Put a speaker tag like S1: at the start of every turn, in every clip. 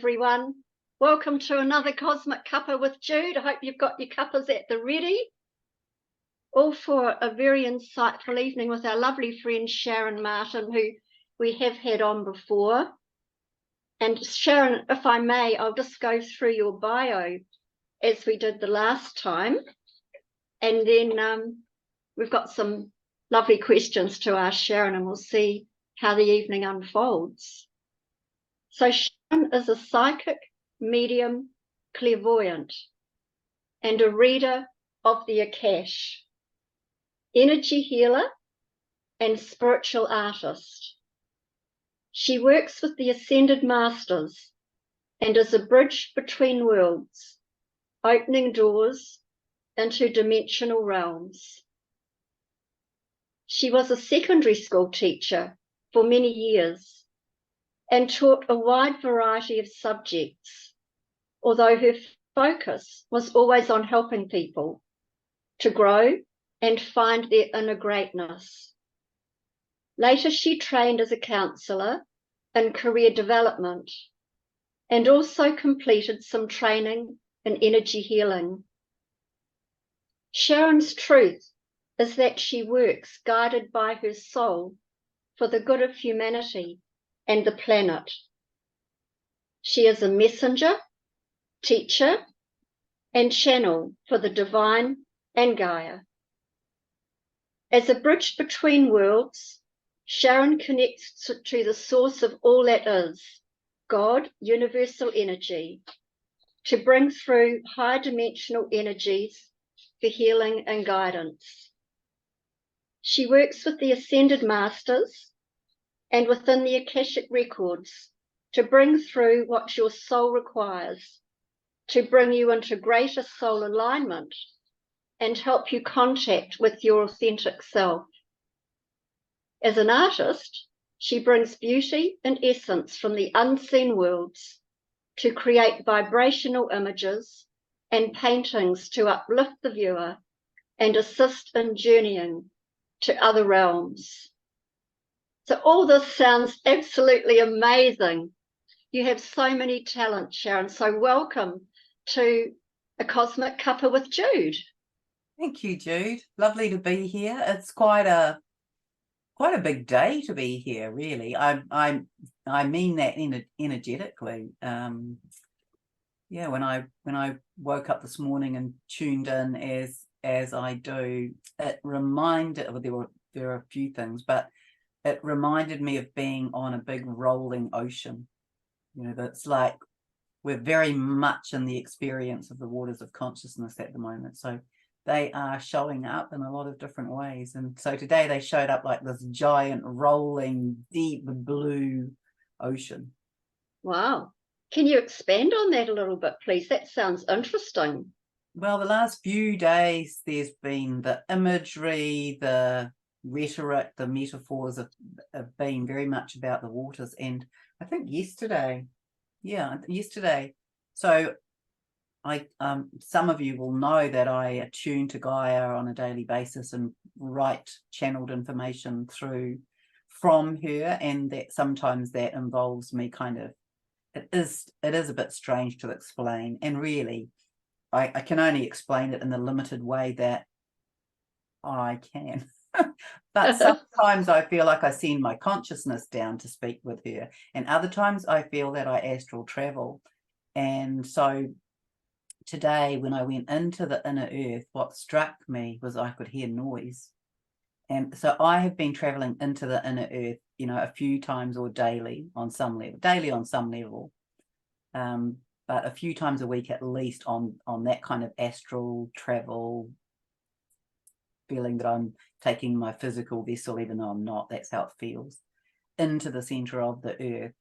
S1: everyone. Welcome to another Cosmic Cuppa with Jude. I hope you've got your cuppas at the ready. All for a very insightful evening with our lovely friend Sharron Martin, who we have had on before. And Sharron, if I may, I'll just go through your bio as we did the last time. And then we've got some lovely questions to ask Sharron, and we'll see how the evening unfolds. So Sharron is a psychic, medium, clairvoyant, and a reader of the Akashic, energy healer, and spiritual artist. She works with the Ascended Masters and is a bridge between worlds, opening doors into dimensional realms. She was a secondary school teacher for many years and taught a wide variety of subjects, although her focus was always on helping people to grow and find their inner greatness. Later, she trained as a counsellor in career development and also completed some training in energy healing. Sharron's truth is that she works guided by her soul for the good of humanity and the planet. She is a messenger, teacher, and channel for the divine and Gaia. As a bridge between worlds, Sharron connects to the source of all that is, God, universal energy, to bring through high dimensional energies for healing and guidance. She works with the Ascended Masters and within the Akashic Records to bring through what your soul requires, to bring you into greater soul alignment and help you contact with your authentic self. As an artist, she brings beauty and essence from the unseen worlds to create vibrational images and paintings to uplift the viewer and assist in journeying to other realms. So all this sounds absolutely amazing. You have so many talents, Sharron. So welcome to a Cosmic Cuppa with Jude.
S2: Thank you, Jude. Lovely to be here. It's quite a big day to be here, really. I mean that energetically. Yeah, when I woke up this morning and tuned in as I do, it reminded, well, there are a few things, but it reminded me of being on a big rolling ocean. You know, that's like we're very much in the experience of the waters of consciousness at the moment. So they are showing up in a lot of different ways. And so today they showed up like this giant rolling deep blue ocean.
S1: Wow. Can you expand on that a little bit, please? That sounds interesting.
S2: Well, the last few days, there's been the imagery, the rhetoric, the metaphors have been very much about the waters. And I think yesterday. So some of you will know that I attune to Gaia on a daily basis and write channeled information through from her, and that sometimes that involves me kind of, it is a bit strange to explain, and really I can only explain it in the limited way that I can. But sometimes I feel like I send my consciousness down to speak with her, and other times I feel that I astral travel. And so today, when I went into the inner earth, what struck me was I could hear noise. And so I have been traveling into the inner earth, you know, a few times or daily on some level, but a few times a week at least on that kind of astral travel, feeling that I'm taking my physical vessel, even though I'm not. That's how it feels, into the center of the earth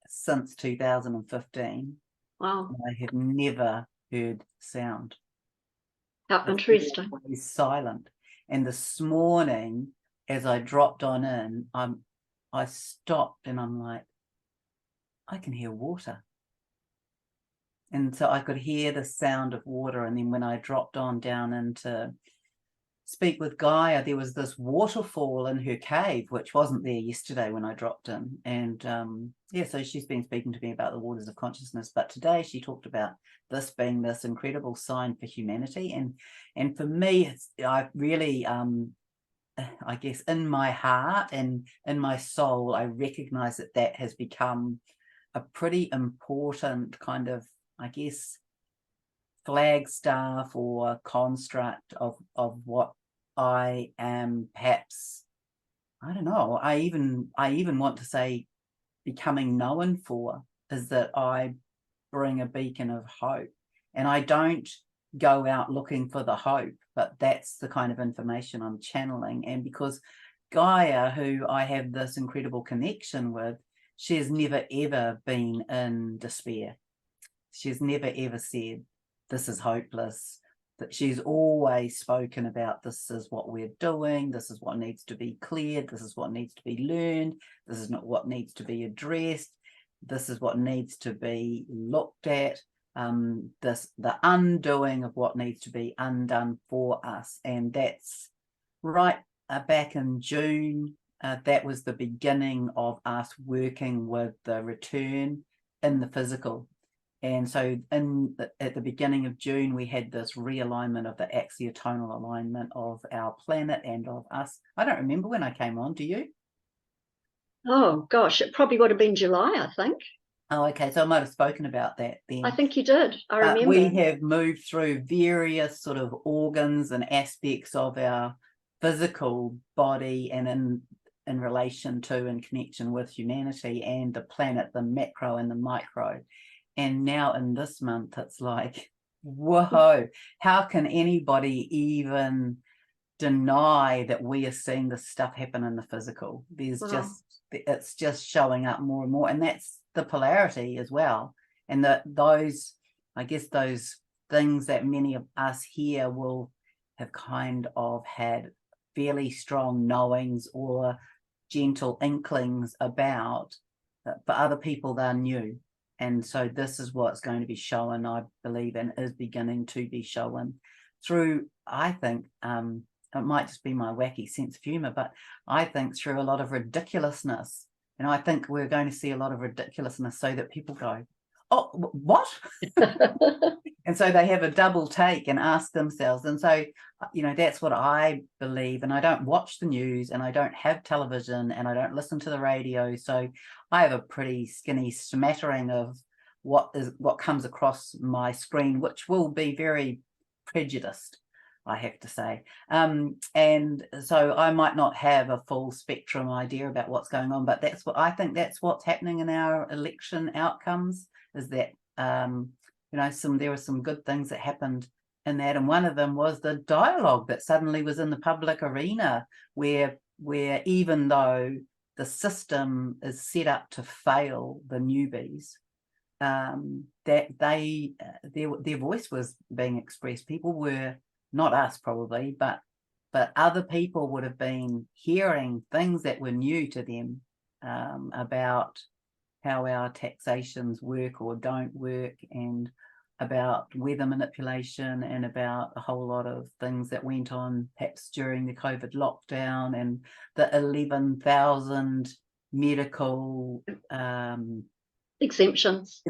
S2: since 2015.
S1: Wow.
S2: I have never heard sound.
S1: How interesting.
S2: It's silent. And this morning, as I dropped on in, I stopped and I'm like, I can hear water. And so I could hear the sound of water. And then when I dropped on down into speak with Gaia, there was this waterfall in her cave, which wasn't there yesterday when I dropped in. And yeah, so she's been speaking to me about the waters of consciousness. But today she talked about this being this incredible sign for humanity. And for me, I really, I guess, in my heart and in my soul, I recognize that that has become a pretty important kind of, I guess, flagstaff or construct of what I am, perhaps, I don't know, I even want to say becoming known for, is that I bring a beacon of hope. And I don't go out looking for the hope, but that's the kind of information I'm channeling. And because Gaia, who I have this incredible connection with, she has never ever been in despair. She's never ever said this is hopeless. That she's always spoken about, this is what we're doing, this is what needs to be cleared, this is what needs to be learned, this is not what needs to be addressed, this is what needs to be looked at, the undoing of what needs to be undone for us. And that's right back in June. That was the beginning of us working with the return in the physical. And so at the beginning of June, we had this realignment of the axiotonal alignment of our planet and of us. I don't remember when I came on, do you?
S1: Oh, gosh, it probably would have been July, I think.
S2: Oh, okay, so I might have spoken about that then.
S1: I think you did, I remember.
S2: We have moved through various sort of organs and aspects of our physical body, and in relation to and connection with humanity and the planet, the macro and the micro. And now in this month, it's like, whoa, how can anybody even deny that we are seeing this stuff happen in the physical? There's it's just showing up more and more. And that's the polarity as well. And those things that many of us here will have kind of had fairly strong knowings or gentle inklings about, for other people, they're new. And so this is what's going to be shown, I believe, and is beginning to be shown through, I think, it might just be my wacky sense of humor, but I think through a lot of ridiculousness. And I think we're going to see a lot of ridiculousness so that people go, oh, what? And so they have a double take and ask themselves. And so, you know, that's what I believe. And I don't watch the news, and I don't have television, and I don't listen to the radio. So I have a pretty skinny smattering of what comes across my screen, which will be very prejudiced, I have to say. And so I might not have a full spectrum idea about what's going on, but that's what I think, that's what's happening in our election outcomes, is that you know, there were some good things that happened in that, and one of them was the dialogue that suddenly was in the public arena, where even though the system is set up to fail the newbies, that their voice was being expressed. People were, not us probably, but other people would have been hearing things that were new to them, about how our taxations work or don't work, and about weather manipulation, and about a whole lot of things that went on perhaps during the COVID lockdown, and the 11,000 medical
S1: exemptions,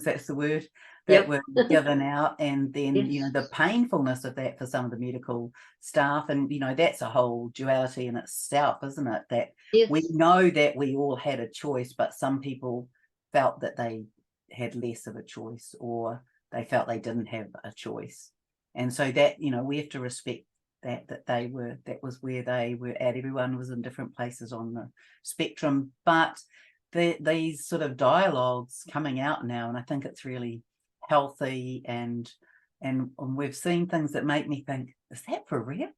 S2: that's the word, that were given out, and then you know, the painfulness of that for some of the medical staff. And you know, that's a whole duality in itself, isn't it, that we know that we all had a choice, but some people felt that they had less of a choice, or they felt they didn't have a choice. And so that, you know, we have to respect that was where they were at. Everyone was in different places on the spectrum, but these sort of dialogues coming out now, and I think it's really healthy, and we've seen things that make me think, is that for real?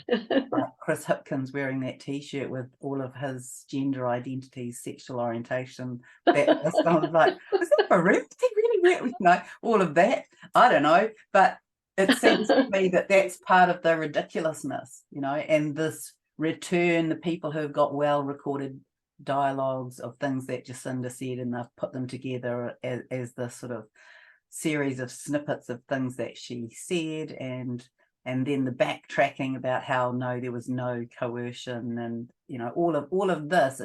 S2: Like Chris Hipkins wearing that t-shirt with all of his gender identities, sexual orientation, that I was like, is that for real? Is he really wear, you know, all of that? I don't know, but it seems to me that that's part of the ridiculousness, you know, and this return, the people who have got well recorded dialogues of things that Jacinda said, and they've put them together as this sort of series of snippets of things that she said, and and then the backtracking about how no, there was no coercion, and all of this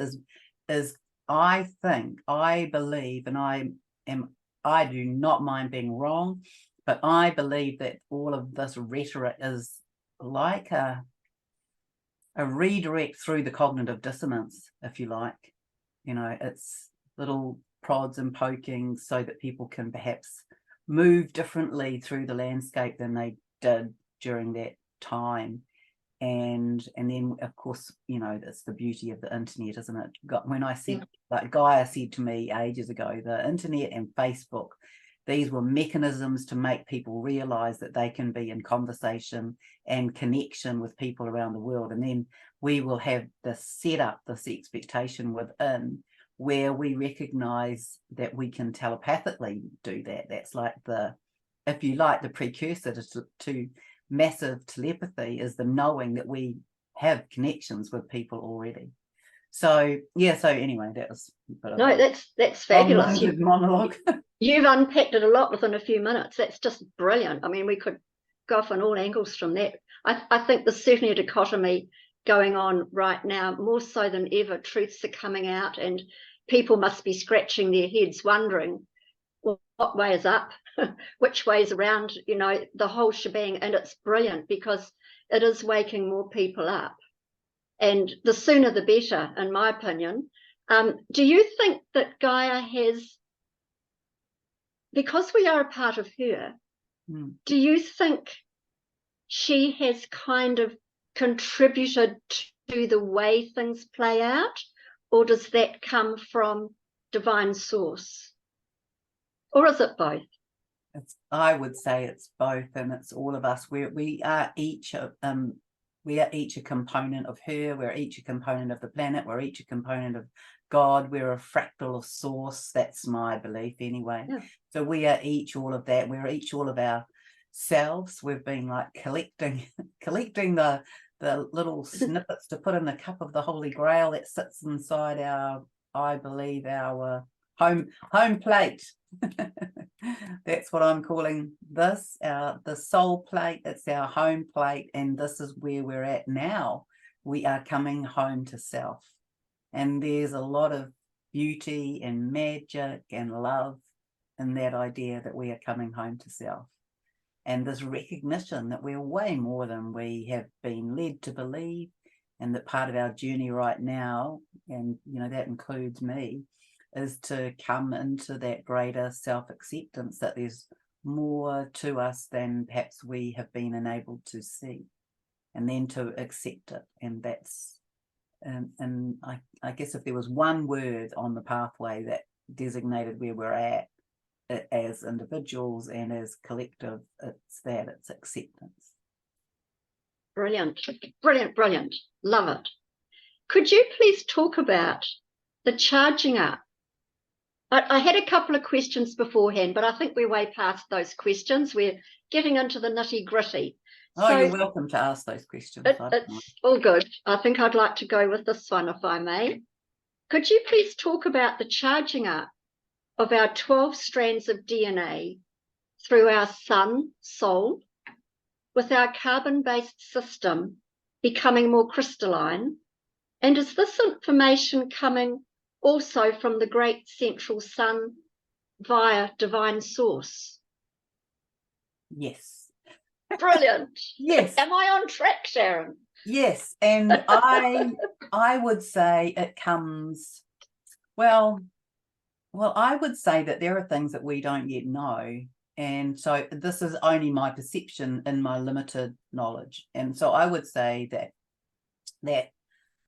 S2: is I think, I believe, and I do not mind being wrong, but I believe that all of this rhetoric is like a redirect through the cognitive dissonance, if you like. It's little prods and poking so that people can perhaps move differently through the landscape than they did during that time. And then, of course, that's the beauty of the internet, isn't it? When I said, like Gaia said to me ages ago, the internet and Facebook, these were mechanisms to make people realize that they can be in conversation and connection with people around the world. And then we will have this setup, this expectation within, where we recognize that we can telepathically do that. That's like if you like, the precursor to massive telepathy is the knowing that we have connections with people already. So anyway, that was
S1: that's fabulous.
S2: Monologue.
S1: You've unpacked it a lot within a few minutes. That's just brilliant. I mean, we could go off on all angles from that. I think there's certainly a dichotomy going on right now, more so than ever. Truths are coming out and people must be scratching their heads wondering, well, what way is up? Which way is around? The whole shebang. And it's brilliant because it is waking more people up. And the sooner the better, in my opinion. Do you think that Gaia has, because we are a part of her, do you think she has kind of contributed to the way things play out? Or does that come from divine source? Or is it both?
S2: I would say it's both, and it's all of us. We are each a component of her. We're each a component of the planet. We're each a component of God. We're a fractal of source. That's my belief anyway. Yeah. So we are each all of that. We're each all of ourselves. We've been like collecting the little snippets to put in the cup of the Holy Grail that sits inside I believe our home plate. That's what I'm calling this, the soul plate. It's our home plate, and this is where we're at now. We are coming home to self, and there's a lot of beauty and magic and love in that idea that we are coming home to self, and this recognition that we're way more than we have been led to believe, and that part of our journey right now, and that includes me, is to come into that greater self-acceptance, that there's more to us than perhaps we have been enabled to see, and then to accept it. And that's, and I guess if there was one word on the pathway that designated where we're at as individuals and as collective, it's acceptance.
S1: Brilliant, brilliant, brilliant. Love it. Could you please talk about the charging up? I had a couple of questions beforehand, but I think we're way past those questions. We're getting into the nitty-gritty.
S2: Oh, so you're welcome to ask those questions.
S1: It's all good. I think I'd like to go with this one, if I may. Could you please talk about the charging up of our 12 strands of DNA through our sun, soul, with our carbon-based system becoming more crystalline? And is this information coming also from the great central sun via divine source?
S2: Yes.
S1: Brilliant.
S2: Yes.
S1: Am I on track, Sharron?
S2: Yes. And I would say it comes, well, I would say that there are things that we don't yet know. And so this is only my perception in my limited knowledge. And so I would say that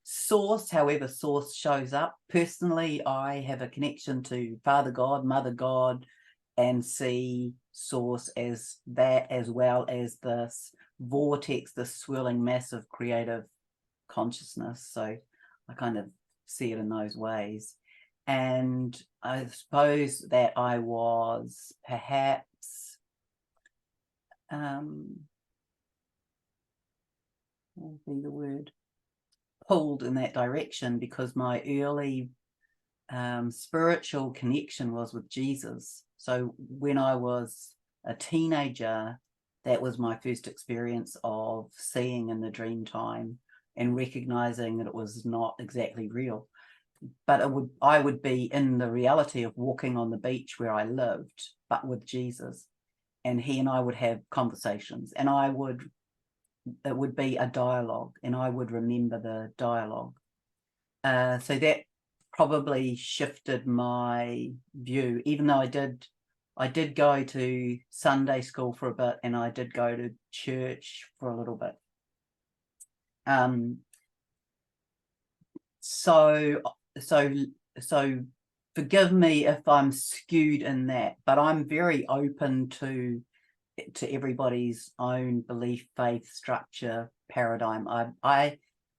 S2: source, however source shows up, personally, I have a connection to Father God, Mother God, and see source as that, as well as this vortex, this swirling mass of creative consciousness. So I kind of see it in those ways. And I suppose that I was perhaps what would be the word? Pulled in that direction, because my early spiritual connection was with Jesus. So when I was a teenager, that was my first experience of seeing in the dream time and recognizing that it was not exactly real. But I would be in the reality of walking on the beach where I lived, but with Jesus, and he and I would have conversations, and it would be a dialogue, and I would remember the dialogue. So that probably shifted my view, even though I did go to Sunday school for a bit, and I did go to church for a little bit. So forgive me if I'm skewed in that, but I'm very open to everybody's own belief, faith, structure, paradigm.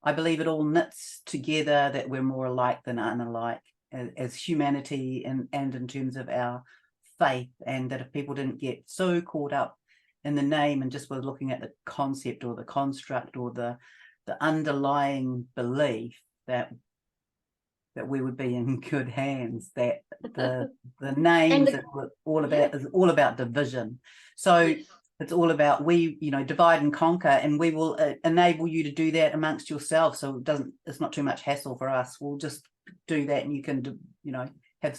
S2: I believe it all knits together, that we're more alike than unalike as humanity, and in terms of our faith, and that if people didn't get so caught up in the name and just were looking at the concept or the construct or the underlying belief, that we would be in good hands, that the names are all about, is all about division. So yes, it's all about, divide and conquer, and we will enable you to do that amongst yourselves. So it's not too much hassle for us. We'll just do that, and you can, have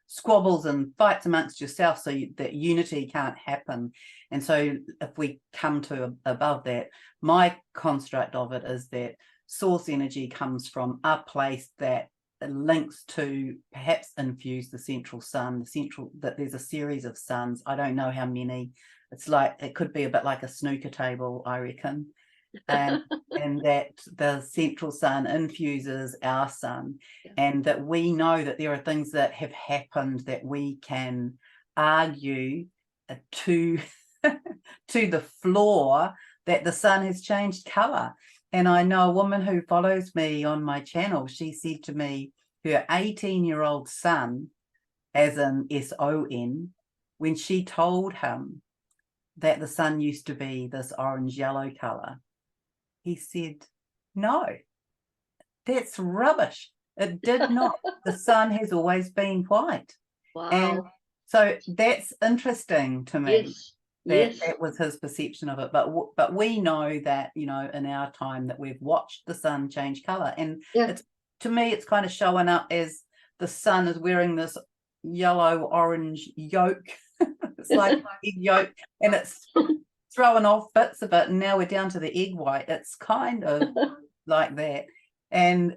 S2: squabbles and fights amongst yourself, so that unity can't happen. And so if we come to above that, my construct of it is that source energy comes from a place that links to, perhaps infuse the central sun, that there's a series of suns. I don't know how many. It's like, it could be a bit like a snooker table, I reckon. And that the central sun infuses our sun, and that we know that there are things that have happened that we can argue to the floor, that the sun has changed color. And I know a woman who follows me on my channel, she said to me, her 18-year-old son, as in S-O-N, when she told him that the sun used to be this orange-yellow color, he said, no, that's rubbish. It did not. The sun has always been white.
S1: Wow.
S2: And so that's interesting to me.
S1: Yes.
S2: That was his perception of it, but we know that, in our time, that we've watched the sun change color, and to me it's kind of showing up as the sun is wearing this yellow orange yolk. It's like egg yolk, and it's throwing off bits of it, and now we're down to the egg white. It's kind of like that. And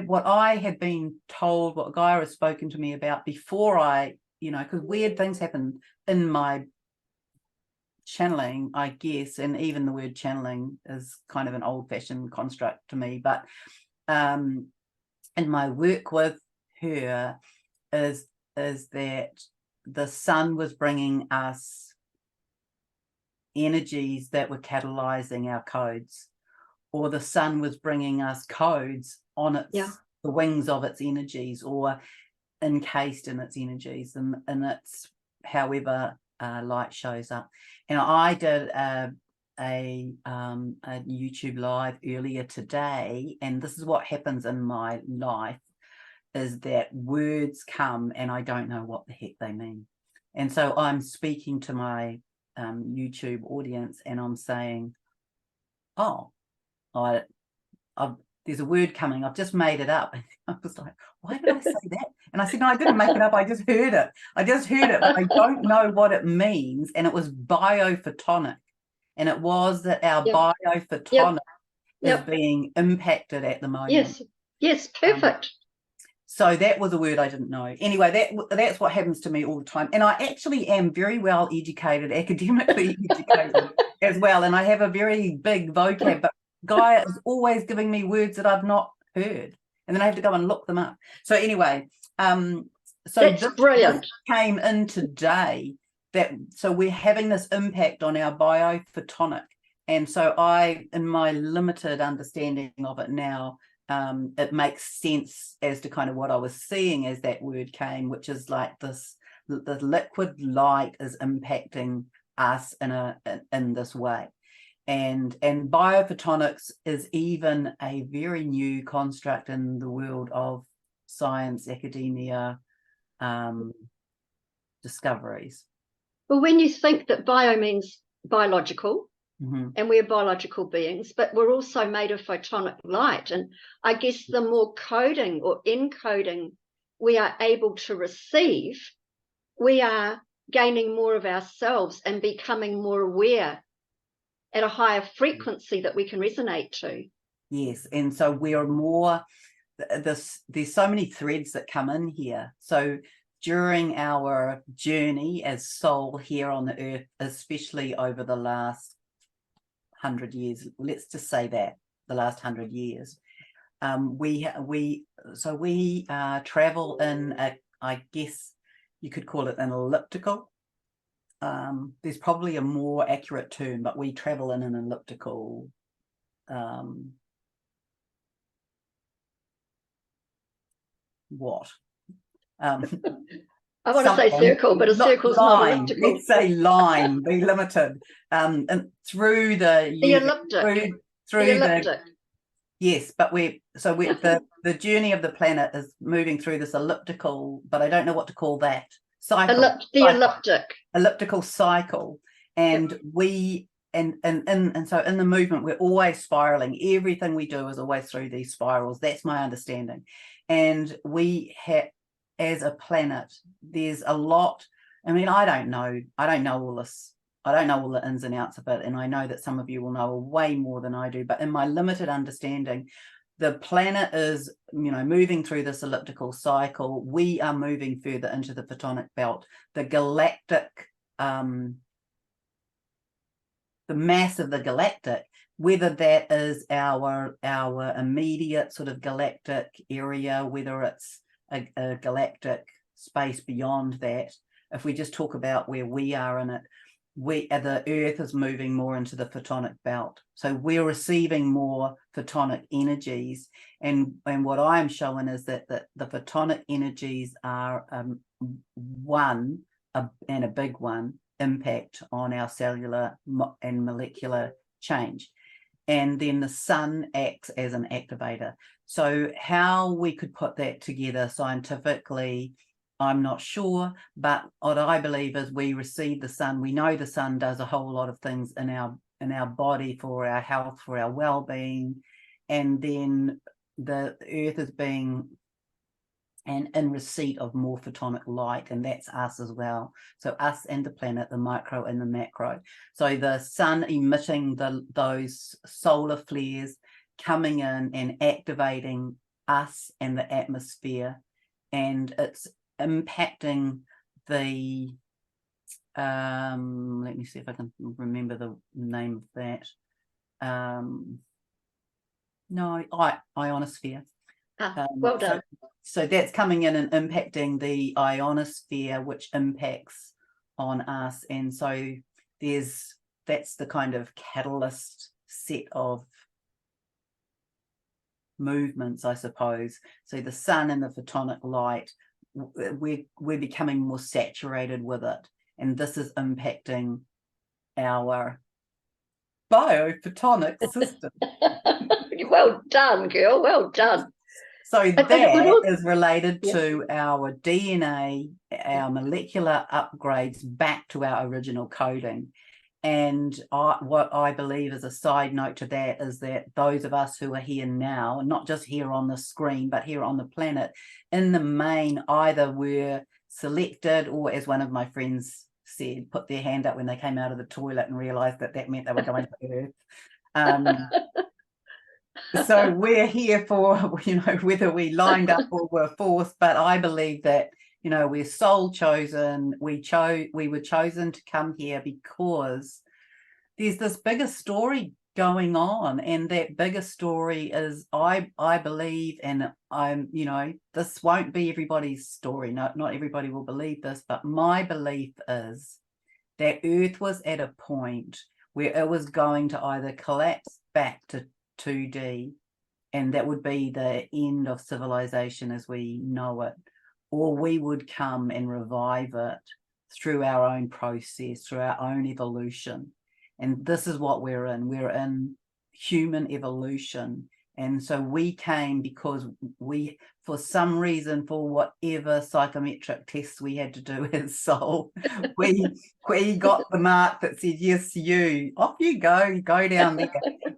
S2: what I had been told, what Gaia has spoken to me about before I, because weird things happen in my channeling, I guess, and even the word channeling is kind of an old-fashioned construct to me, but in my work with her is that the sun was bringing us energies that were catalyzing our codes, or the sun was bringing us codes on the wings of its energies, or encased in its energies, and it's however light shows up. And I did a YouTube live earlier today, and this is what happens in my life, is that words come and I don't know what the heck they mean. And so I'm speaking to my YouTube audience, and I'm saying, oh, there's a word coming, I've just made it up. And I was like, why did I say that? And I said, no, I didn't make it up, I just heard it, but I don't know what it means. And it was biophotonic, and it was that our biophotonic is being impacted at the moment.
S1: Yes, perfect.
S2: So that was a word I didn't know. Anyway, that's what happens to me all the time. And I actually am very well educated, academically educated as well. And I have a very big vocab, but Gaia is always giving me words that I've not heard, and then I have to go and look them up. So anyway, so
S1: that's brilliant.
S2: This came in today, so we're having this impact on our biophotonic, and so in my limited understanding of it now, it makes sense as to kind of what I was seeing as that word came, which is like the liquid light is impacting us in this way. And biophotonics is even a very new construct in the world of science, academia, discoveries.
S1: Well, when you think that bio means biological,
S2: Mm-hmm.
S1: and we're biological beings, but we're also made of photonic light. And I guess the more coding or encoding we are able to receive, we are gaining more of ourselves and becoming more aware at a higher frequency that we can resonate to.
S2: Yes, and so we are more, there's so many threads that come in here. So during our journey as soul here on the earth, especially over the last 100 years, let's just say that the last 100 years, we travel in a, I guess you could call it an elliptical. There's probably a more accurate term, but we travel in an elliptical what?
S1: I want to say circle, but a circle's not elliptical.
S2: Let's say line, be limited. And through the
S1: elliptic.
S2: through the elliptic. Yes, but the journey of the planet is moving through this elliptical, but I don't know what to call that. Cycle. Elliptical cycle. And yep. So in the movement, we're always spiraling. Everything we do is always through these spirals. That's my understanding. And we have, as a planet, there's a lot. I mean, I don't know all this. I don't know all the ins and outs of it. And I know that some of you will know way more than I do. But in my limited understanding, the planet is, moving through this elliptical cycle. We are moving further into the photonic belt. The galactic, the mass of the galactic, whether that is our immediate sort of galactic area, whether it's a galactic space beyond that. If we just talk about where we are in it, the Earth is moving more into the photonic belt. So we're receiving more photonic energies. And what I'm showing is that the photonic energies are and a big one, impact on our cellular and molecular change. And then the sun acts as an activator. So how we could put that together scientifically, I'm not sure, but what I believe is we receive the sun. We know the sun does a whole lot of things in our body for our health, for our well-being, and then the earth is being in receipt of more photonic light, and that's us as well. So us and the planet, the micro and the macro. So the sun emitting those solar flares, coming in and activating us and the atmosphere, and it's impacting the let me see if I can remember the name of that. Ionosphere.
S1: Well done.
S2: So that's coming in and impacting the ionosphere, which impacts on us. And so that's the kind of catalyst set of movements, I suppose. So the sun and the photonic light, we're becoming more saturated with it, and this is impacting our biophotonic system.
S1: Well done, girl, well done.
S2: So that is related to our DNA, our molecular upgrades back to our original coding. And what I believe as a side note to that is that those of us who are here now, not just here on the screen, but here on the planet, in the main, either were selected or, as one of my friends said, put their hand up when they came out of the toilet and realized that meant they were going to Earth. So we're here for, whether we lined up or were forced, but I believe that, we're soul chosen. We were chosen to come here because there's this bigger story going on, and that bigger story is, I believe, and I'm, this won't be everybody's story. Not everybody will believe this, but my belief is that Earth was at a point where it was going to either collapse back to 2D, and that would be the end of civilization as we know it, or we would come and revive it through our own process, through our own evolution. And this is what we're in. We're in human evolution, And so we came because we, for some reason, for whatever psychometric tests we had to do as soul, we got the mark that said, yes, you, off you go down there.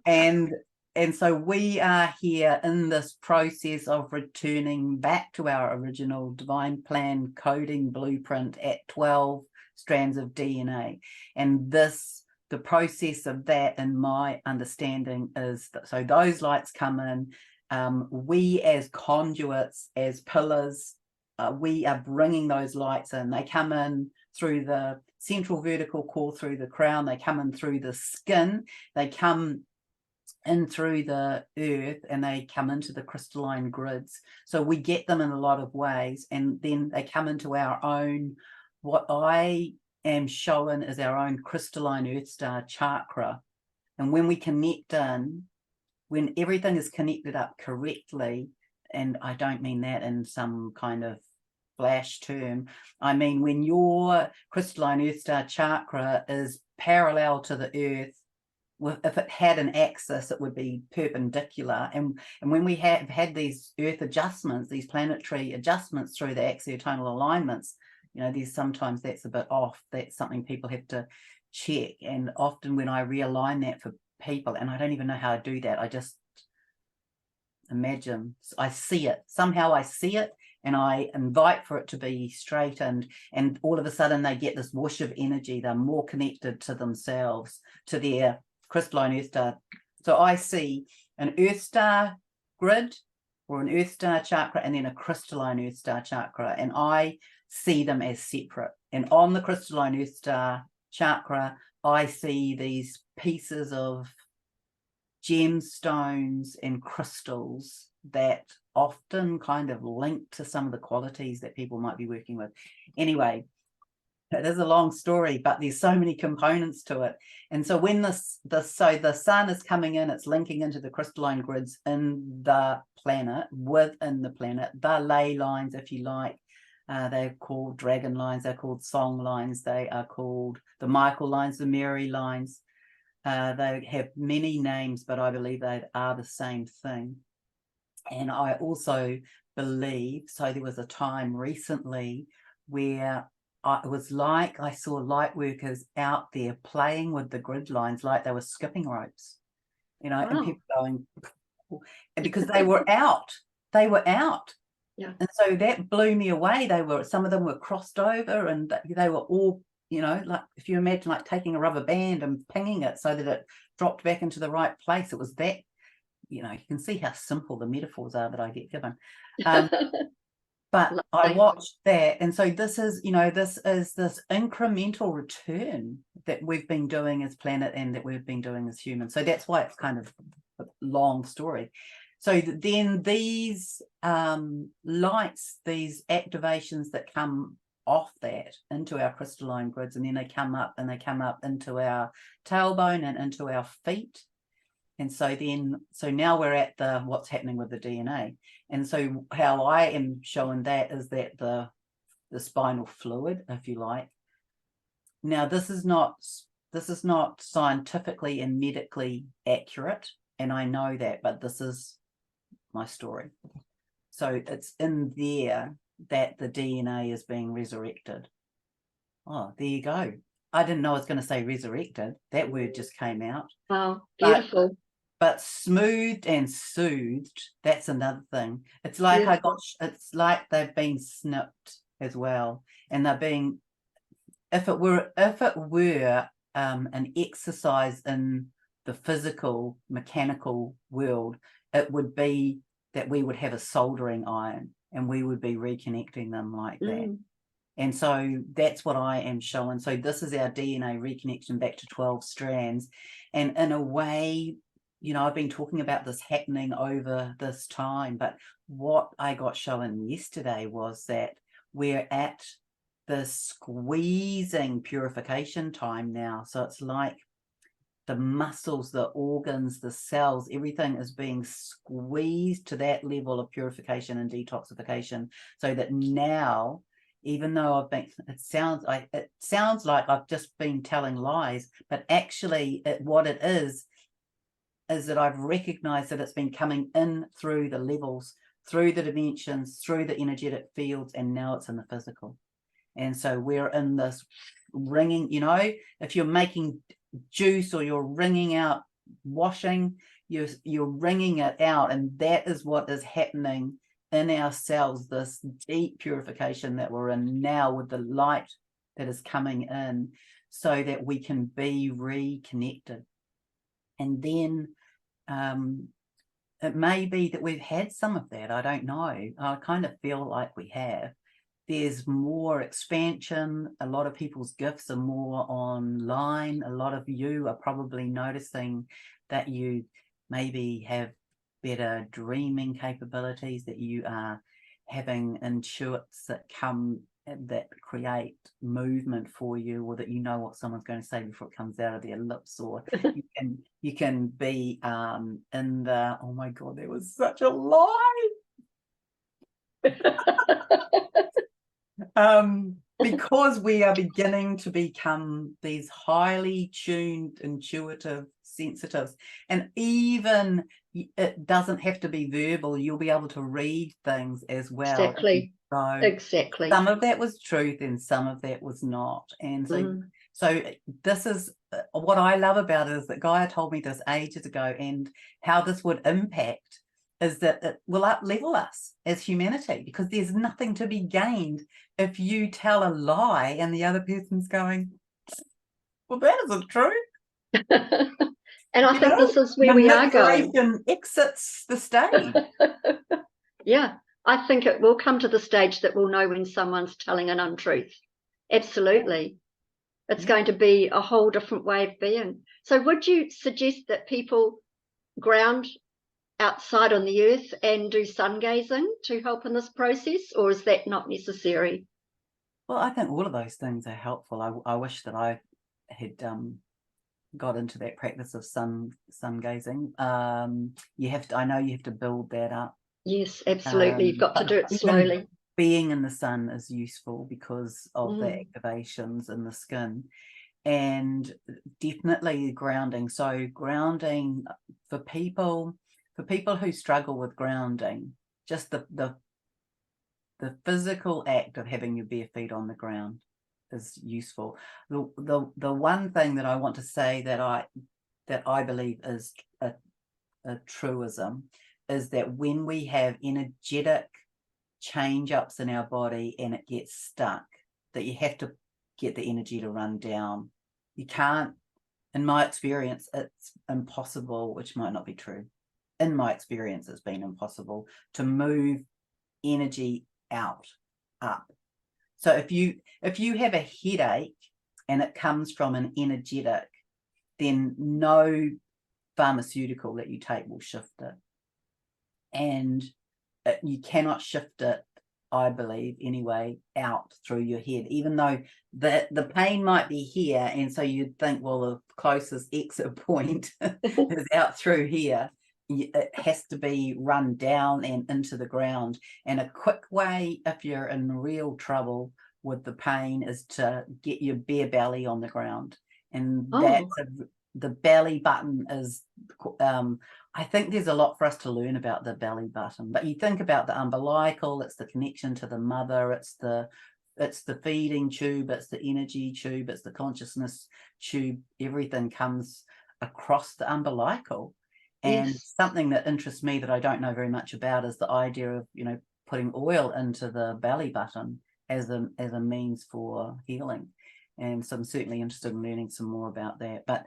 S2: And so we are here in this process of returning back to our original divine plan coding blueprint at 12 strands of DNA. And the process of that, in my understanding, is that, so those lights come in, we as conduits, as pillars, we are bringing those lights in. They come in through the central vertical core, through the crown, they come in through the skin, they come in through the earth, and they come into the crystalline grids. So we get them in a lot of ways, and then they come into our own, what I am showing is our own crystalline earth star chakra. And when we connect in, when everything is connected up correctly, and I don't mean that in some kind of flash term, I mean when your crystalline earth star chakra is parallel to the earth, if it had an axis, it would be perpendicular. And when we have had these earth adjustments, these planetary adjustments through the axial alignments, you know, there's sometimes that's a bit off. That's something people have to check. And often when I realign that for people, and I don't even know how I do that, I just imagine, I see it. Somehow I see it, and I invite for it to be straight, and all of a sudden they get this whoosh of energy. They're more connected to themselves, to their crystalline earth star. So I see an earth star grid or an earth star chakra, and then a crystalline earth star chakra, and I see them as separate. And on the crystalline earth star chakra, I see these pieces of gemstones and crystals that often kind of link to some of the qualities that people might be working with. Anyway, it is a long story, but there's so many components to it. And so when the sun is coming in, it's linking into the crystalline grids in the planet, within the planet, the ley lines, if you like. They're called dragon lines, they're called song lines, they are called the Michael lines, the Mary lines. They have many names, but I believe they are the same thing. And I also believe, so there was a time recently where it was like I saw light workers out there playing with the grid lines like they were skipping ropes, you know, and people going, and because they were out. Yeah. And so that blew me away. Some of them were crossed over, and they were all, you know, like if you imagine like taking a rubber band and pinging it so that it dropped back into the right place. It was that, you know, you can see how simple the metaphors are that I get given. But I watched that, and so this is, you know, this incremental return that we've been doing as planet and that we've been doing as humans. So that's why it's kind of a long story. So then these lights, these activations that come off that into our crystalline grids, and then they come up into our tailbone and into our feet. And so now we're at what's happening with the DNA. And so how I am showing that is that the spinal fluid, if you like. Now this is not scientifically and medically accurate, and I know that, but this is my story. So it's in there that the DNA is being resurrected. Oh, there you go. I didn't know I was going to say resurrected. That word just came out.
S1: Oh, beautiful.
S2: But smoothed and soothed, that's another thing. It's like it's like they've been snipped as well. And they're being, if it were an exercise in the physical, mechanical world, it would be that we would have a soldering iron and we would be reconnecting them like that. And so that's what I am showing. So this is our DNA reconnection back to 12 strands. And in a way, you know, I've been talking about this happening over this time, but what I got shown yesterday was that we're at the squeezing purification time now. So it's like the muscles, the organs, the cells, everything is being squeezed to that level of purification and detoxification, so that now, even though it sounds like I've just been telling lies, but actually what it is is that I've recognized that it's been coming in through the levels, through the dimensions, through the energetic fields, and now it's in the physical. And so we're in this wringing, you know, if you're making juice or you're wringing out washing, you're wringing it out, and that is what is happening in ourselves, this deep purification that we're in now with the light that is coming in, so that we can be reconnected. And then it may be that we've had some of that, I don't know. I kind of feel like we have. There's more expansion. A lot of people's gifts are more online. A lot of you are probably noticing that you maybe have better dreaming capabilities, that you are having intuits that come, that create movement for you, or that you know what someone's going to say before it comes out of their lips, or you can be in the, oh my God, there was such a lie. Because we are beginning to become these highly tuned, intuitive, sensitives, and even it doesn't have to be verbal, you'll be able to read things as well.
S1: Exactly.
S2: So
S1: Exactly.
S2: some of that was truth and some of that was not. And so this is what I love about it, is that Gaia told me this ages ago, and how this would impact is that it will up-level us as humanity, because there's nothing to be gained if you tell a lie and the other person's going, well, that isn't true.
S1: And I think this is where we are going.
S2: Exits the stage.
S1: Yeah, I think it will come to the stage that we'll know when someone's telling an untruth. Absolutely. It's going to be a whole different way of being. So would you suggest that people ground outside on the earth and do sun gazing to help in this process, or is that not necessary?
S2: Well, I think all of those things are helpful. I wish that I had got into that practice of sun gazing. You have to, I know you have to build that up.
S1: Yes, absolutely. You've got to do it slowly.
S2: Being in the sun is useful because of the activations in the skin, and definitely grounding. So grounding for people who struggle with grounding, just the physical act of having your bare feet on the ground is useful. The one thing that I want to say that I believe is a truism is that when we have energetic change-ups in our body and it gets stuck, that you have to get the energy to run down. You can't, in my experience, it's impossible, which might not be true. In my experience, it's been impossible to move energy up. So if you have a headache and it comes from an energetic, then no pharmaceutical that you take will shift it. And you cannot shift it, I believe anyway, out through your head, even though the pain might be here, and so you'd think, well, the closest exit point is out through here. It has to be run down and into the ground. And a quick way, if you're in real trouble with the pain, is to get your bare belly on the ground. And that's the belly button is, I think there's a lot for us to learn about the belly button. But you think about the umbilical, it's the connection to the mother, it's the feeding tube, it's the energy tube, it's the consciousness tube. Everything comes across the umbilical. And something that interests me that I don't know very much about is the idea of, putting oil into the belly button as a means for healing. And so I'm certainly interested in learning some more about that. But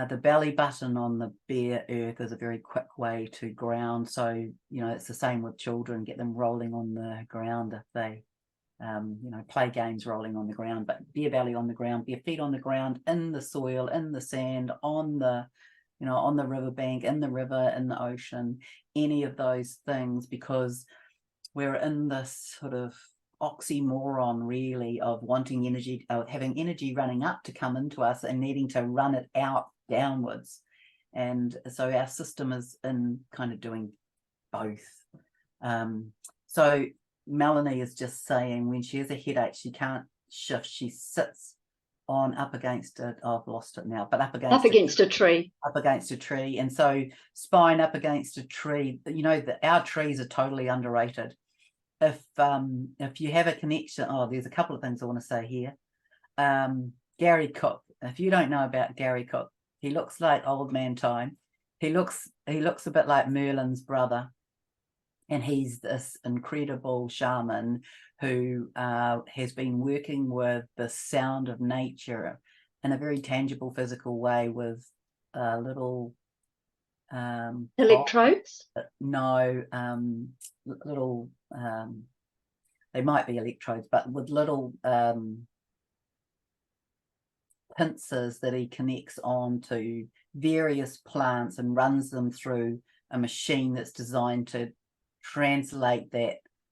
S2: the belly button on the bare earth is a very quick way to ground. So, it's the same with children, get them rolling on the ground if they, play games rolling on the ground, but bare belly on the ground, bare feet on the ground, in the soil, in the sand, on the riverbank, in the river, in the ocean, any of those things, because we're in this sort of oxymoron really of wanting energy, of having energy running up to come into us and needing to run it out downwards. And so our system is in kind of doing both. So Melanie is just saying when she has a headache, she can't shift, she sits up against it. I've lost it now, but up
S1: against a tree.
S2: Up against a tree. And so spine up against a tree, you know, our trees are totally underrated. If you have a connection, there's a couple of things I want to say here. Gary Cook, if you don't know about Gary Cook, he looks like old man time. He looks a bit like Merlin's brother. And he's this incredible shaman who has been working with the sound of nature in a very tangible, physical way with little
S1: electrodes.
S2: No, little. They might be electrodes, but with little pincers that he connects on to various plants and runs them through a machine that's designed to translate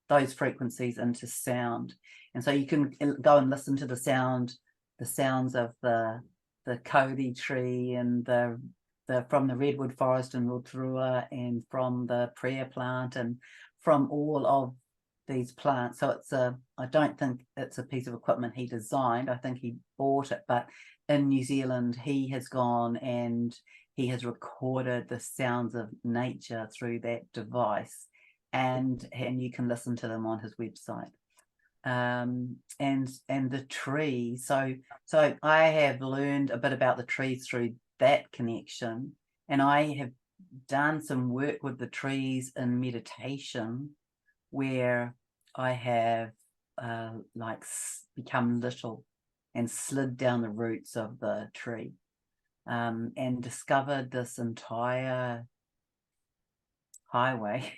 S2: those frequencies into sound. And so you can go and listen to the sounds of the Cody tree and the from the redwood forest in Rotorua, and from the prayer plant, and from all of these plants. So I don't think it's a piece of equipment he designed. I think he bought it, but in New Zealand he has gone and he has recorded the sounds of nature through that device. And you can listen to them on his website. And the trees. So I have learned a bit about the trees through that connection, and I have done some work with the trees in meditation, where I have become little and slid down the roots of the tree, and discovered this entire highway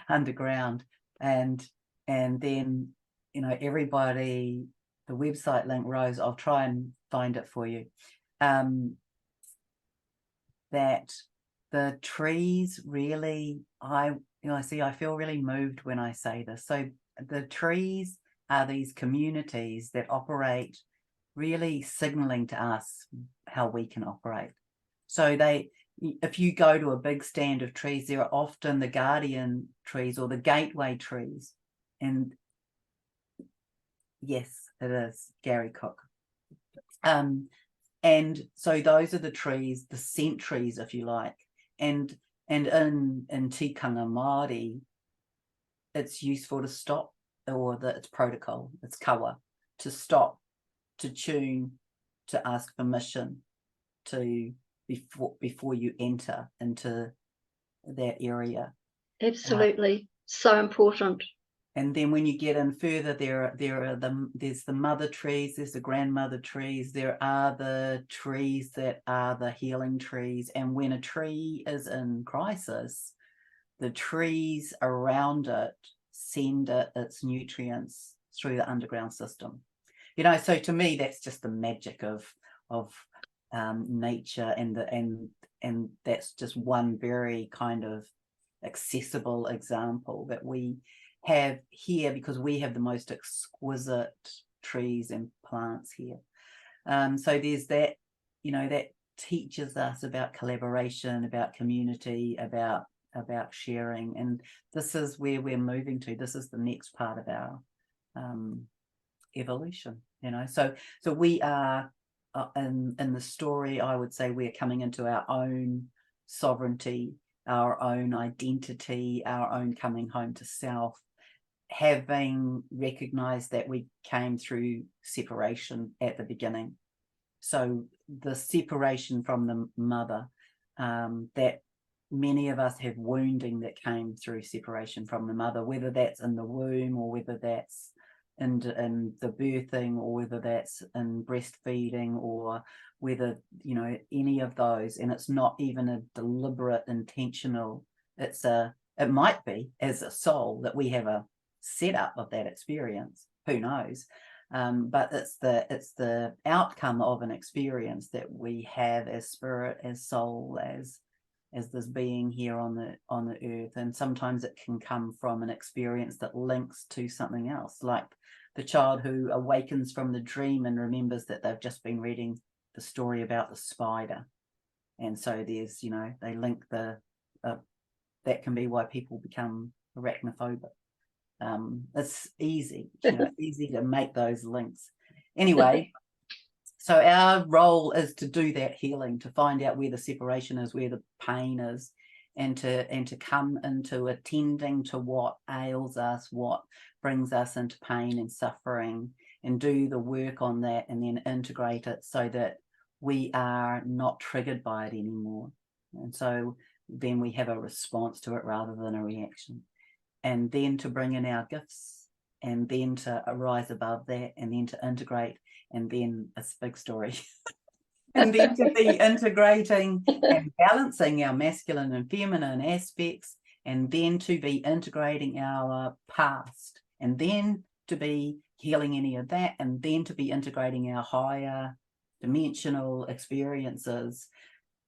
S2: underground. And then, you know, everybody, the website link, Rose, I'll try and find it for you, that the trees really, I feel really moved when I say this. So the trees are these communities that operate, really signaling to us how we can operate. So if you go to a big stand of trees, there are often the guardian trees or the gateway trees. And yes, it is Gary Cook. And so those are the trees, the sentries, if you like. And in tikanga Māori, it's useful to stop, or it's protocol, it's kawa, to stop, to tune, to ask permission, to before you enter into that area.
S1: Absolutely, so important.
S2: And then when you get in further, there's the mother trees, there's the grandmother trees, there are the trees that are the healing trees. And when a tree is in crisis, the trees around it send its nutrients through the underground system. You know, so to me, that's just the magic of nature, and that's just one very kind of accessible example that we have here, because we have the most exquisite trees and plants here. So there's that, you know, that teaches us about collaboration, about community, about sharing. And this is where we're moving to. This is the next part of our evolution, you know. So we are in the story, I would say we're coming into our own sovereignty, our own identity, our own coming home to self, having recognized that we came through separation at the beginning. So the separation from the mother, that many of us have wounding that came through separation from the mother, whether that's in the womb, or whether that's in the birthing, or whether that's in breastfeeding, or whether, you know, any of those. And it's not even a deliberate, intentional, it might be as a soul that we have a setup of that experience, who knows, but it's the outcome of an experience that we have as spirit, as soul, as this being here on the earth. And sometimes it can come from an experience that links to something else, like the child who awakens from the dream and remembers that they've just been reading the story about the spider, and so there's, you know, they link that can be why people become arachnophobic. It's easy, you know, easy to make those links. Anyway, So our role is to do that healing, to find out where the separation is, where the pain is, and to come into attending to what ails us, what brings us into pain and suffering, and do the work on that, and then integrate it so that we are not triggered by it anymore. And so then we have a response to it rather than a reaction. And then to bring in our gifts, and then to rise above that, and then to integrate, and then it's a big story. And then to be integrating and balancing our masculine and feminine aspects, and then to be integrating our past, and then to be healing any of that, and then to be integrating our higher dimensional experiences.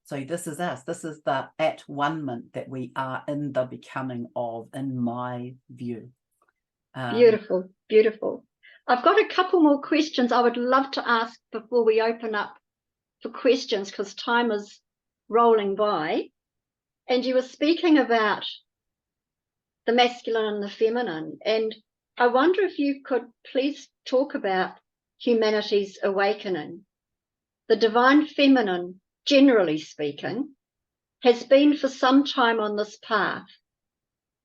S2: So this is us. This is the at-one-ment that we are in the becoming of, in my view.
S1: Beautiful, beautiful. I've got a couple more questions I would love to ask before we open up for questions, because time is rolling by. And you were speaking about the masculine and the feminine, and I wonder if you could please talk about humanity's awakening. The divine feminine, generally speaking, has been for some time on this path,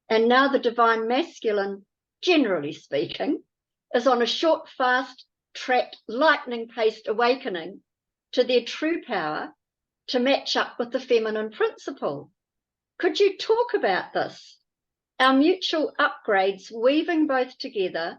S1: and now the divine masculine, generally speaking, is on a short, fast track, lightning-paced awakening to their true power to match up with the feminine principle. Could you talk about this? Our mutual upgrades weaving both together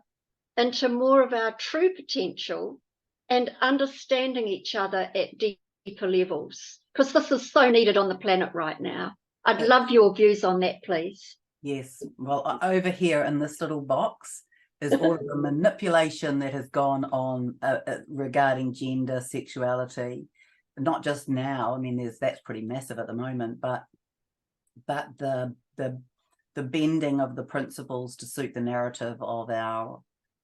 S1: into more of our true potential and understanding each other at deeper levels, because this is so needed on the planet right now. I'd love your views on that, please.
S2: Yes. Well, over here in this little box is all of the manipulation that has gone on regarding gender, sexuality, not just now. I mean, that's pretty massive at the moment, but the bending of the principles to suit the narrative of our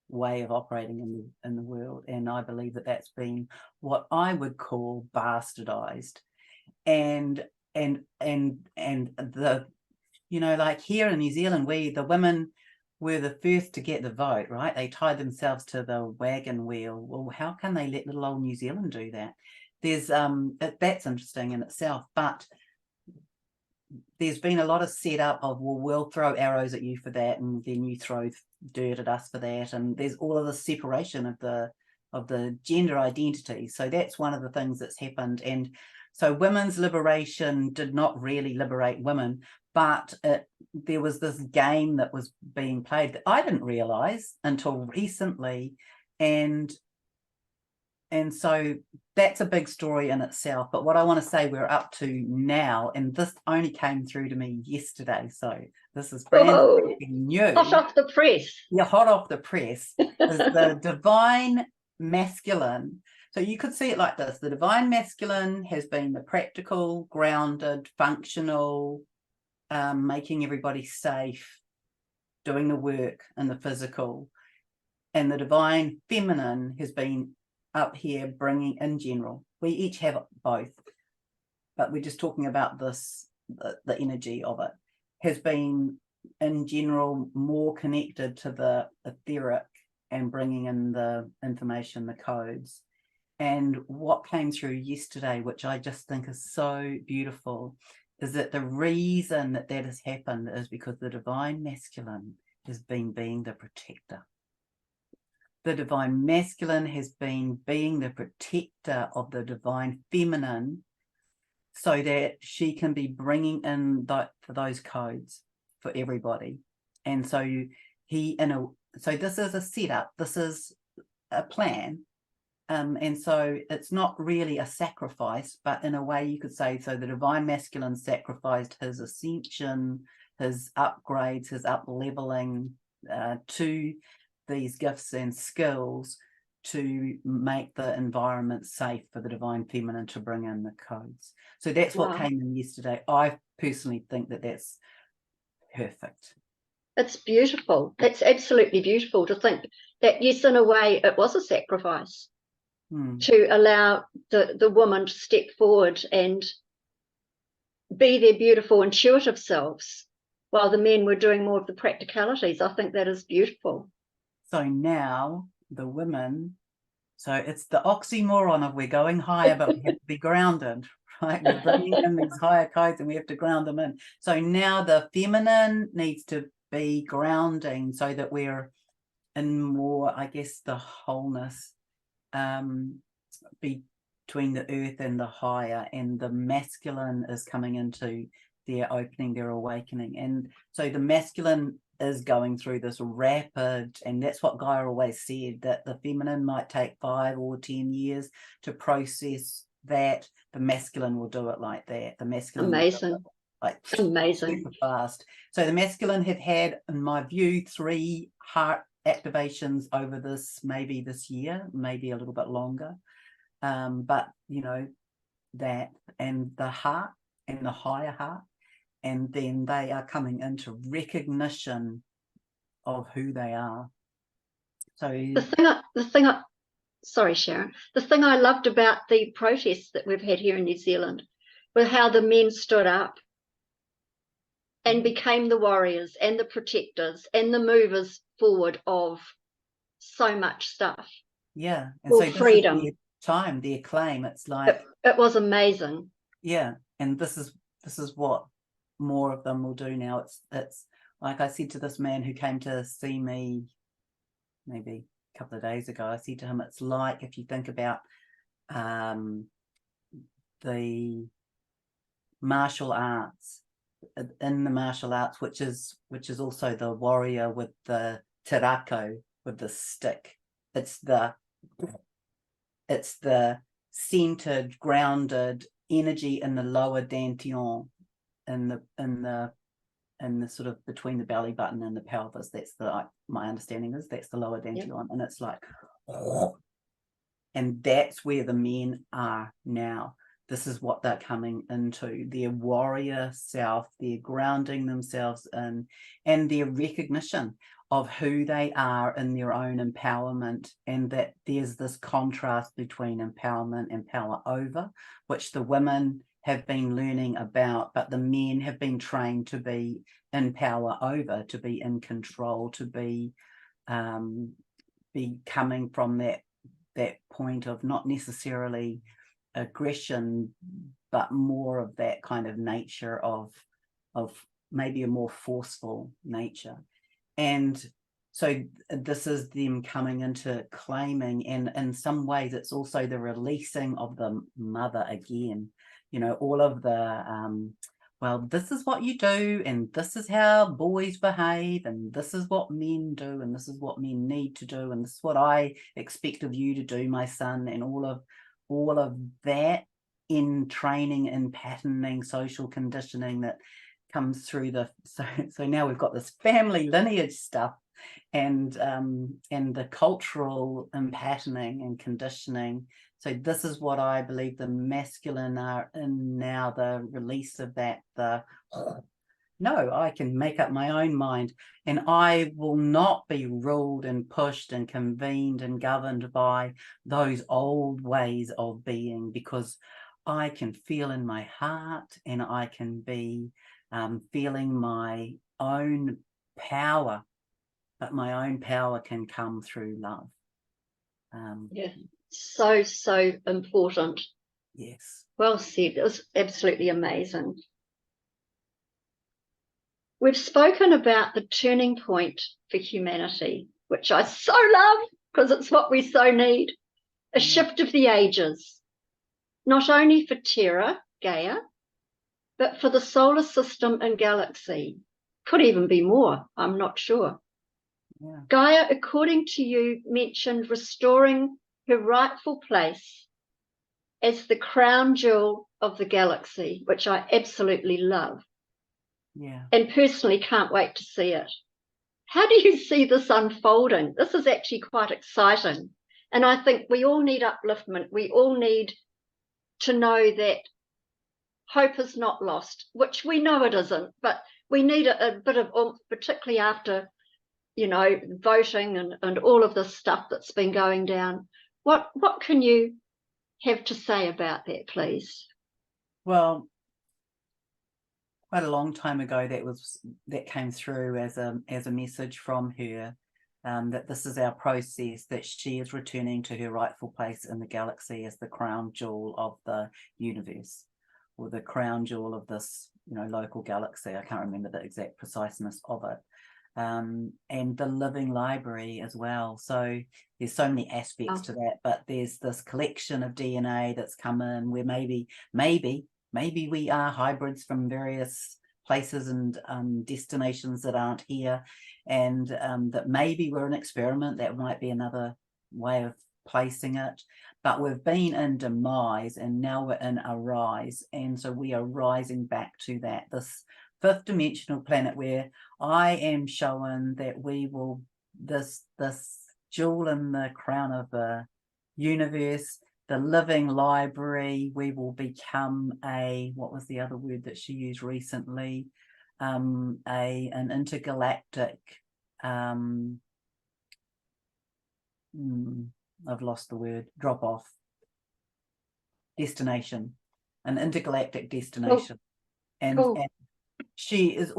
S2: way of operating in the world. And I believe that that's been what I would call bastardized. And the, you know, like here in New Zealand, the women were the first to get the vote, right? They tied themselves to the wagon wheel. Well, how can they let little old New Zealand do that? There's that's interesting in itself, but there's been a lot of setup of, well, we'll throw arrows at you for that, and then you throw dirt at us for that, and there's all of the separation of the gender identity. So that's one of the things that's happened. And so women's liberation did not really liberate women, but there was this game that was being played that I didn't realize until recently, and so that's a big story in itself. But what I want to say we're up to now, and this only came through to me yesterday, so this is brand new.
S1: Hot off the press.
S2: Yeah, hot off the press is the divine masculine. So you could see it like this. The divine masculine has been the practical, grounded, functional, making everybody safe, doing the work in the physical. And the divine feminine has been up here bringing in general. We each have both, but we're just talking about this, the energy of it has been in general more connected to the etheric and bringing in the information, the codes. And what came through yesterday, which I just think is so beautiful, is that the reason that has happened is because the divine masculine has been being the protector. The divine masculine has been being the protector of the divine feminine, so that she can be bringing in those codes for everybody. And so so this is a setup, this is a plan. And so it's not really a sacrifice, but in a way you could say, so the divine masculine sacrificed his ascension, his upgrades, his up-leveling to these gifts and skills to make the environment safe for the divine feminine to bring in the codes. So that's what came in yesterday. I personally think that that's perfect.
S1: It's beautiful. It's absolutely beautiful to think that, yes, in a way it was a sacrifice to allow the woman to step forward and be their beautiful intuitive selves while the men were doing more of the practicalities. I think that is beautiful.
S2: So now the women So it's the oxymoron of we're going higher, but we have to be grounded, right? We're bringing in these higher codes and we have to ground them in. So now the feminine needs to be grounding so that we're in more, I guess, the wholeness between the earth and the higher, and the masculine is coming into their opening, their awakening. And so the masculine is going through this rapid, and that's what Gaia always said, that the feminine might take 5 or 10 years to process that. The masculine will do it like that. The masculine
S1: Amazing.
S2: like
S1: Amazing.
S2: super fast. So the masculine have had, in my view, 3 heart activations over this year, maybe a little bit longer. But you know, that and the heart and the higher heart, and then they are coming into recognition of who they are. So
S1: sorry, Sharron, the thing I loved about the protests that we've had here in New Zealand was how the men stood up and became the warriors and the protectors and the movers forward of so much stuff.
S2: Yeah, and
S1: for
S2: so
S1: freedom.
S2: this is their claim. It's like
S1: it was amazing.
S2: Yeah, and this is what more of them will do now. It's like I said to this man who came to see me maybe a couple of days ago, I said to him, it's like if you think about the martial arts, in the martial arts, which is also the warrior with the tarako, with the stick. It's the centered, grounded energy in the lower dantian, in the sort of between the belly button and the pelvis. That's my understanding is that's the lower dantian. Yep. And it's like, and that's where the men are now. This is what they're coming into, their warrior self. They're grounding themselves in, and their recognition of who they are in their own empowerment, and that there's this contrast between empowerment and power over, which the women have been learning about, but the men have been trained to be in power over, to be in control, to be coming from that point of not necessarily aggression, but more of that kind of nature of maybe a more forceful nature. And so this is them coming into claiming, and in some ways it's also the releasing of the mother again. You know, all of the well, this is what you do, and this is how boys behave, and this is what men do, and this is what men need to do, and this is what I expect of you to do, my son, and all of that in training and patterning, social conditioning that comes through so now we've got this family lineage stuff, and the cultural patterning and conditioning. So this is what I believe the masculine are in now, the release of that, no, I can make up my own mind, and I will not be ruled and pushed and convened and governed by those old ways of being, because I can feel in my heart, and I can be feeling my own power, but my own power can come through love.
S1: Yeah, so important.
S2: Yes.
S1: Well said. It was absolutely amazing. We've spoken about the turning point for humanity, which I so love because it's what we so need. A shift of the ages, not only for Terra, Gaia, but for the solar system and galaxy. Could even be more, I'm not sure. Yeah. Gaia, according to you, mentioned restoring her rightful place as the crown jewel of the galaxy, which I absolutely love. Yeah. And personally can't wait to see it. How do you see this unfolding? This is actually quite exciting. And I think we all need upliftment. We all need to know that hope is not lost, which we know it isn't, but we need a bit of oomph, particularly after, you know, voting and all of this stuff that's been going down. What can you have to say about that, please?
S2: Well, quite a long time ago, that came through as a message from her, that this is our process, that she is returning to her rightful place in the galaxy as the crown jewel of the universe, or the crown jewel of this, local galaxy. I can't remember the exact preciseness of it. And the living library as well. So there's so many aspects to that, but there's this collection of DNA that's come in where maybe we are hybrids from various places and destinations that aren't here, and that maybe we're an experiment. That might be another way of placing it. But we've been in demise and now we're in arise, and so we are rising back to that, this fifth dimensional planet, where I am showing that we will, this jewel in the crown of the universe, the living library, we will become what was the other word that she used recently? An intergalactic, I've lost the word, drop off, destination, an intergalactic destination. And she has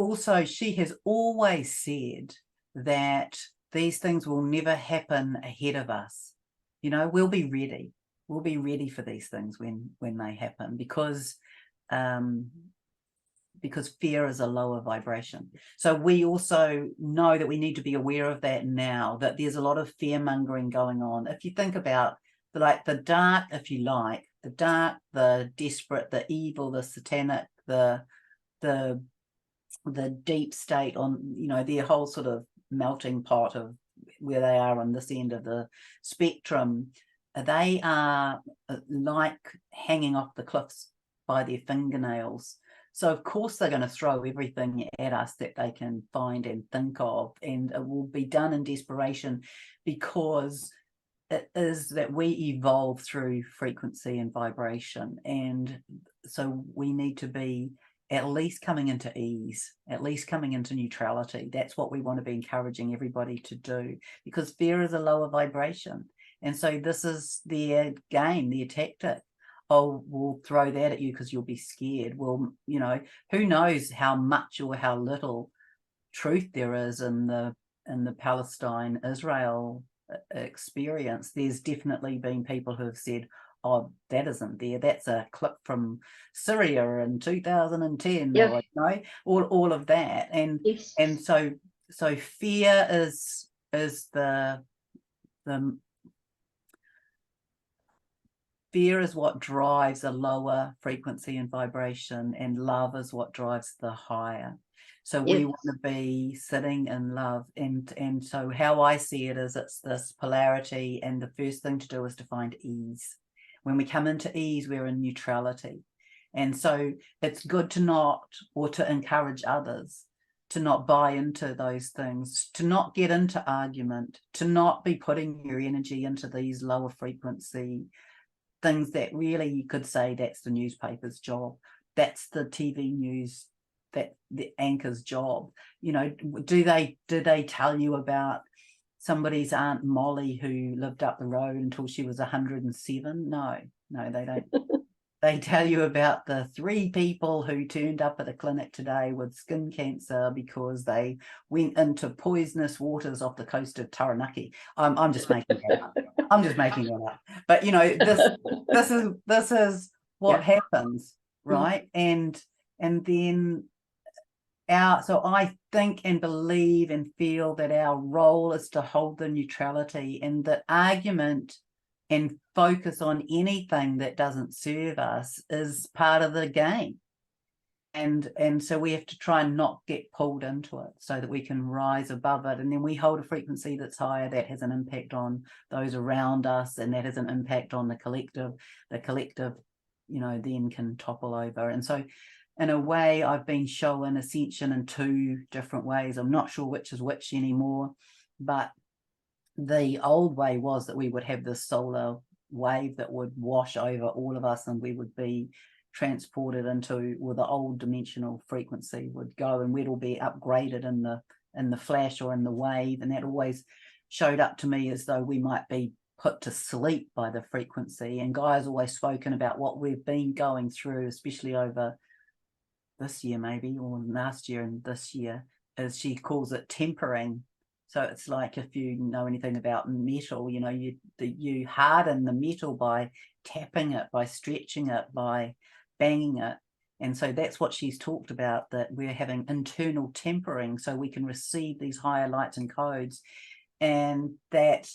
S2: always said that these things will never happen ahead of us. We'll be ready. We'll be ready for these things when they happen, because fear is a lower vibration. So we also know that we need to be aware of that now, that there's a lot of fear mongering going on. If you think about the dark, if you like, the dark, the desperate, the evil, the satanic, the deep state, on their whole sort of melting pot of where they are on this end of the spectrum, they are like hanging off the cliffs by their fingernails. So of course they're going to throw everything at us that they can find and think of, and it will be done in desperation, because it is that we evolve through frequency and vibration, and so we need to be at least coming into ease, at least coming into neutrality. That's what we want to be encouraging everybody to do, because fear is a lower vibration. And so this is their game, their tactic. Oh, we'll throw that at you because you'll be scared. Well, who knows how much or how little truth there is in the Palestine-Israel experience. There's definitely been people who have said, oh, that isn't there. That's a clip from Syria in 2010,
S1: yeah.
S2: or all of that. And
S1: yes.
S2: and so fear is the fear is what drives a lower frequency and vibration, and love is what drives the higher. So we want to be sitting in love, and so how I see it is, it's this polarity, and the first thing to do is to find ease. When we come into ease, we're in neutrality. And so it's good to encourage others to not buy into those things, to not get into argument, to not be putting your energy into these lower frequency things that really, you could say, that's the newspaper's job. That's the TV news, that the anchor's job. Do they tell you about somebody's Aunt Molly who lived up the road until she was 107? No, they don't. They tell you about the 3 people who turned up at a clinic today with skin cancer because they went into poisonous waters off the coast of Taranaki. I'm just making that up. I'm just making that up. But this is what happens, right? And then so I think and believe and feel that our role is to hold the neutrality, and that argument and focus on anything that doesn't serve us is part of the game. And so we have to try and not get pulled into it, so that we can rise above it, and then we hold a frequency that's higher, that has an impact on those around us, and that has an impact on the collective. The collective, then can topple over. And so in a way, I've been showing ascension in 2 different ways. I'm not sure which is which anymore, but the old way was that we would have this solar wave that would wash over all of us, and we would be transported into, or the old dimensional frequency would go, and we'd all be upgraded in the flash or in the wave. And that always showed up to me as though we might be put to sleep by the frequency. And Gaia's always spoken about what we've been going through, especially over this year maybe, or last year and this year, as she calls it, tempering So it's like, if you know anything about metal, you know, you harden the metal by tapping it, by stretching it, by banging it. And so that's what she's talked about, that we're having internal tempering so we can receive these higher lights and codes, and that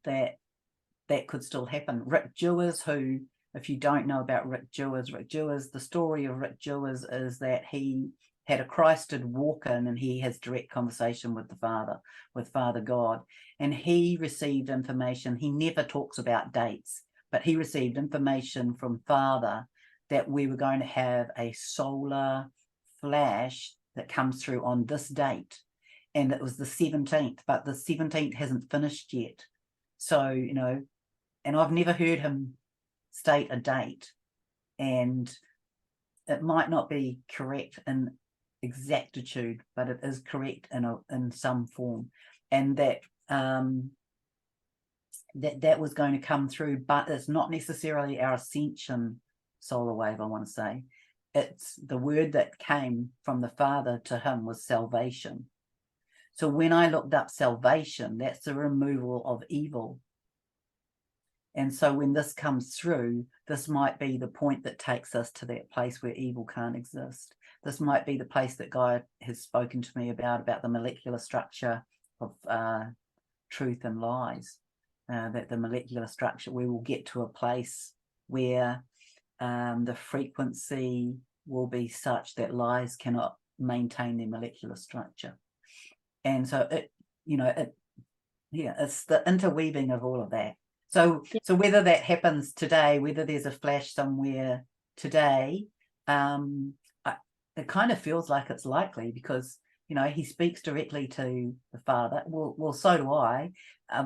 S2: that could still happen. Rick Dewars, who, if you don't know about Rick Dewars, the story of Rick Dewars is that he had a Christed walk-in, and he has direct conversation with Father God, and he received information. He never talks about dates, but he received information from Father that we were going to have a solar flash that comes through on this date, and it was the 17th, but the 17th hasn't finished yet. So, you know, and I've never heard him state a date, and it might not be correct in exactitude, but it is correct in some form, and that that was going to come through, but it's not necessarily our ascension solar wave. I want to say it's the word that came from the Father to him was salvation. So when I looked up salvation, that's the removal of evil. And so when this comes through, this might be the point that takes us to that place where evil can't exist. This might be the place that Gaia has spoken to me about the molecular structure of truth and lies, that the molecular structure, we will get to a place where the frequency will be such that lies cannot maintain their molecular structure. And so it's the interweaving of all of that. So whether that happens today, whether there's a flash somewhere today, it kind of feels like it's likely, because, you know, he speaks directly to the Father. Well, so do I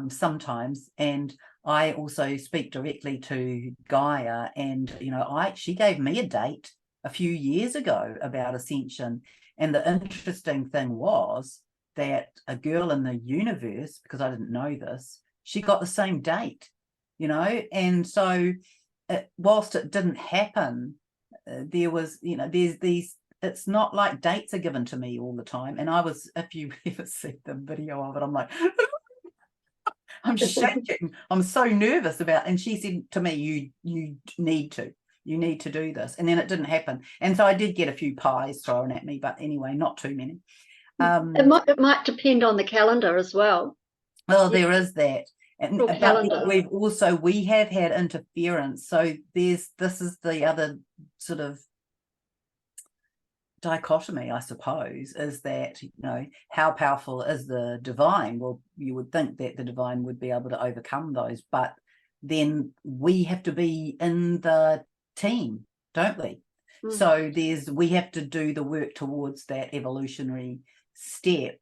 S2: sometimes, and I also speak directly to Gaia. And, you know, she gave me a date a few years ago about ascension. And the interesting thing was that a girl in the universe, because I didn't know this, she got the same date, you know. And so whilst it didn't happen, there was, you know, there's these, it's not like dates are given to me all the time. And I was, if you ever see the video of it, I'm like, I'm shaking. I'm so nervous about, and she said to me, you need to do this. And then it didn't happen. And so I did get a few pies thrown at me, but anyway, not too many.
S1: It might depend on the calendar as well.
S2: Well, there is that. And but we have had interference. So this is the other sort of dichotomy, I suppose, is that, you know, how powerful is the divine? Well, you would think that the divine would be able to overcome those, but then we have to be in the team, don't we? So we have to do the work towards that evolutionary step.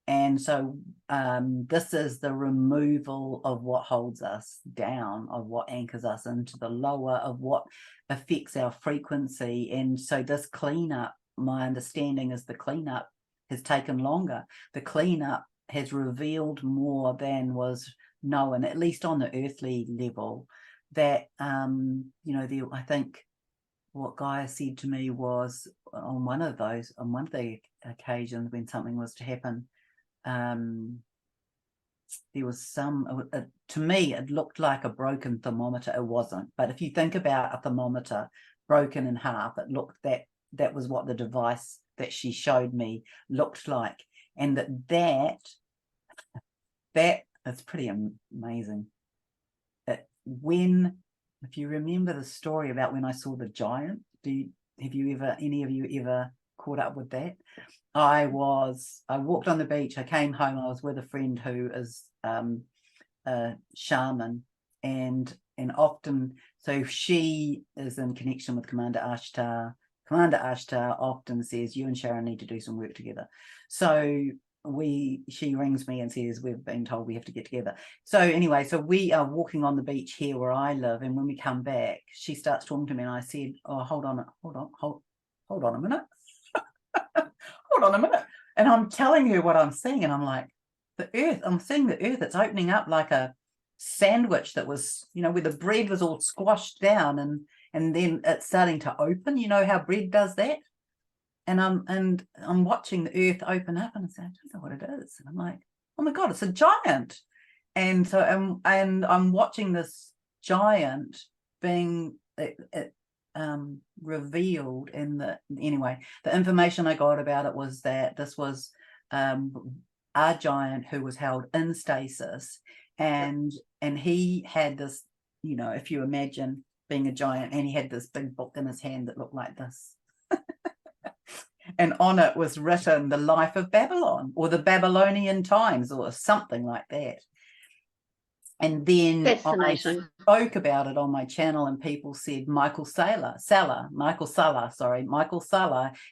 S2: And so this is the removal of what holds us down, of what anchors us into the lower, of what affects our frequency. And so this cleanup, my understanding is the cleanup has taken longer. The cleanup has revealed more than was known, at least on the earthly level, that, you know, I think what Gaia said to me was on one of the occasions when something was to happen, there was to me, it looked like a broken thermometer. It wasn't. But if you think about a thermometer broken in half, it looked that was what the device that she showed me looked like. And that is pretty amazing. If you remember the story about when I saw the giant, any of you ever caught up with that? I walked on the beach, I came home, I was with a friend who is a shaman, and often, so she is in connection with Commander Ashtar. Commander Ashtar often says, you and Sharron need to do some work together. So she rings me and says, we've been told we have to get together. So anyway, so we are walking on the beach here where I live, and when we come back, she starts talking to me, and I said, oh, hold on a minute. Hold on a minute. And I'm telling her what I'm seeing, and I'm like, I'm seeing the earth, it's opening up like a sandwich that was, you know, where the bread was all squashed down, and then it's starting to open. You know how bread does that? I'm watching the earth open up, and I say, I don't know what it is. And I'm like, oh my God, it's a giant. And so and I'm watching this giant being revealed in the information I got about it was that this was a giant who was held in stasis, and he had this, you know, if you imagine being a giant, and he had this big book in his hand that looked like this. And on it was written the life of Babylon, or the Babylonian times, or something like that. And then I spoke about it on my channel, and people said Michael Sala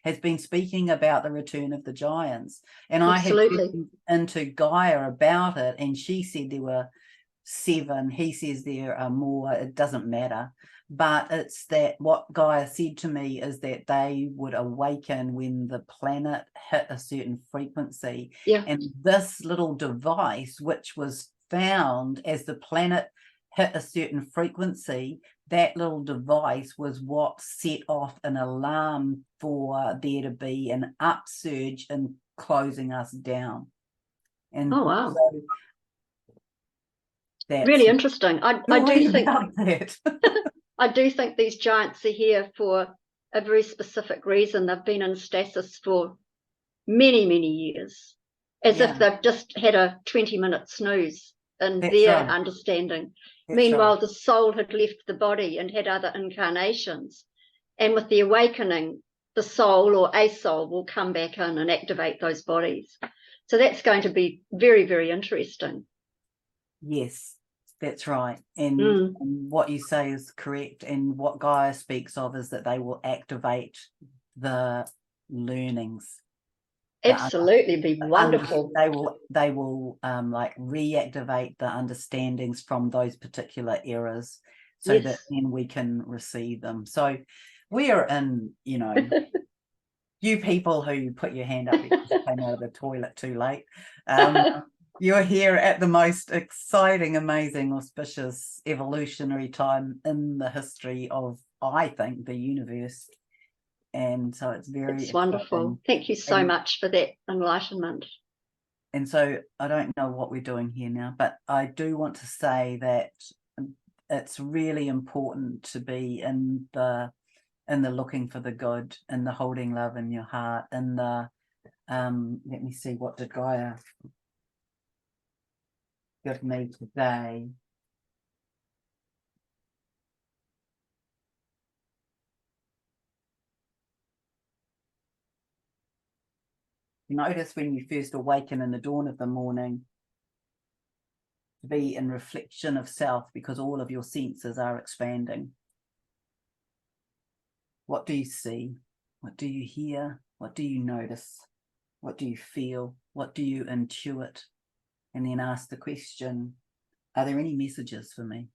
S2: has been speaking about the return of the giants. And
S1: Absolutely.
S2: I had spoken into Gaia about it, and she said there were 7. He says there are more. It doesn't matter. But it's that what Gaia said to me is that they would awaken when the planet hit a certain frequency.
S1: Yeah.
S2: And this little device, which was found as the planet hit a certain frequency, that little device was what set off an alarm for there to be an upsurge in closing us down. And
S1: oh wow,
S2: so that's
S1: really interesting. I do think
S2: that.
S1: I do think these giants are here for a very specific reason. They've been in stasis for many, many years, as if they've just had a 20-minute snooze in their understanding. Meanwhile, the soul had left the body and had other incarnations. And with the awakening, the soul or a soul will come back in and activate those bodies. So that's going to be very, very interesting.
S2: Yes, that's right. And what you say is correct. And what Gaia speaks of is that they will activate the learnings.
S1: Absolutely, be wonderful.
S2: They will like reactivate the understandings from those particular eras, so that then we can receive them. So we are in, you know, you people who put your hand up because you came out of the toilet too late. You're here at the most exciting, amazing, auspicious, evolutionary time in the history of, I think, the universe. And so it's
S1: wonderful. Thank you so much for that enlightenment.
S2: And so I don't know what we're doing here now, but I do want to say that it's really important to be in the looking for the good, in the holding love in your heart, in the let me see, what did Gaia give me today? You notice when you first awaken in the dawn of the morning, to be in reflection of self, because all of your senses are expanding. What do you see? What do you hear? What do you notice? What do you feel? What do you intuit? And then ask the question, are there any messages for me?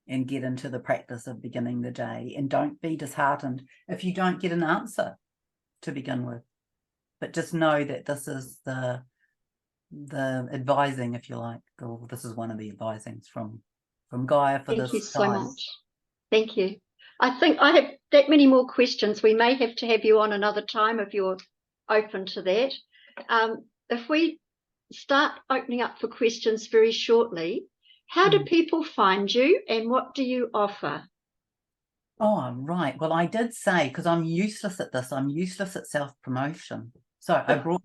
S2: And get into the practice of beginning the day. And don't be disheartened if you don't get an answer to begin with. But just know that this is the advising, if you like, or this is one of the advisings from Gaia for this time. Thank you so much.
S1: Thank you. I think I have that many more questions. We may have to have you on another time if you're open to that. If we start opening up for questions very shortly, how do people find you and what do you offer?
S2: Oh, right. Well, I did say, because I'm useless at this, I'm useless at self-promotion. So I brought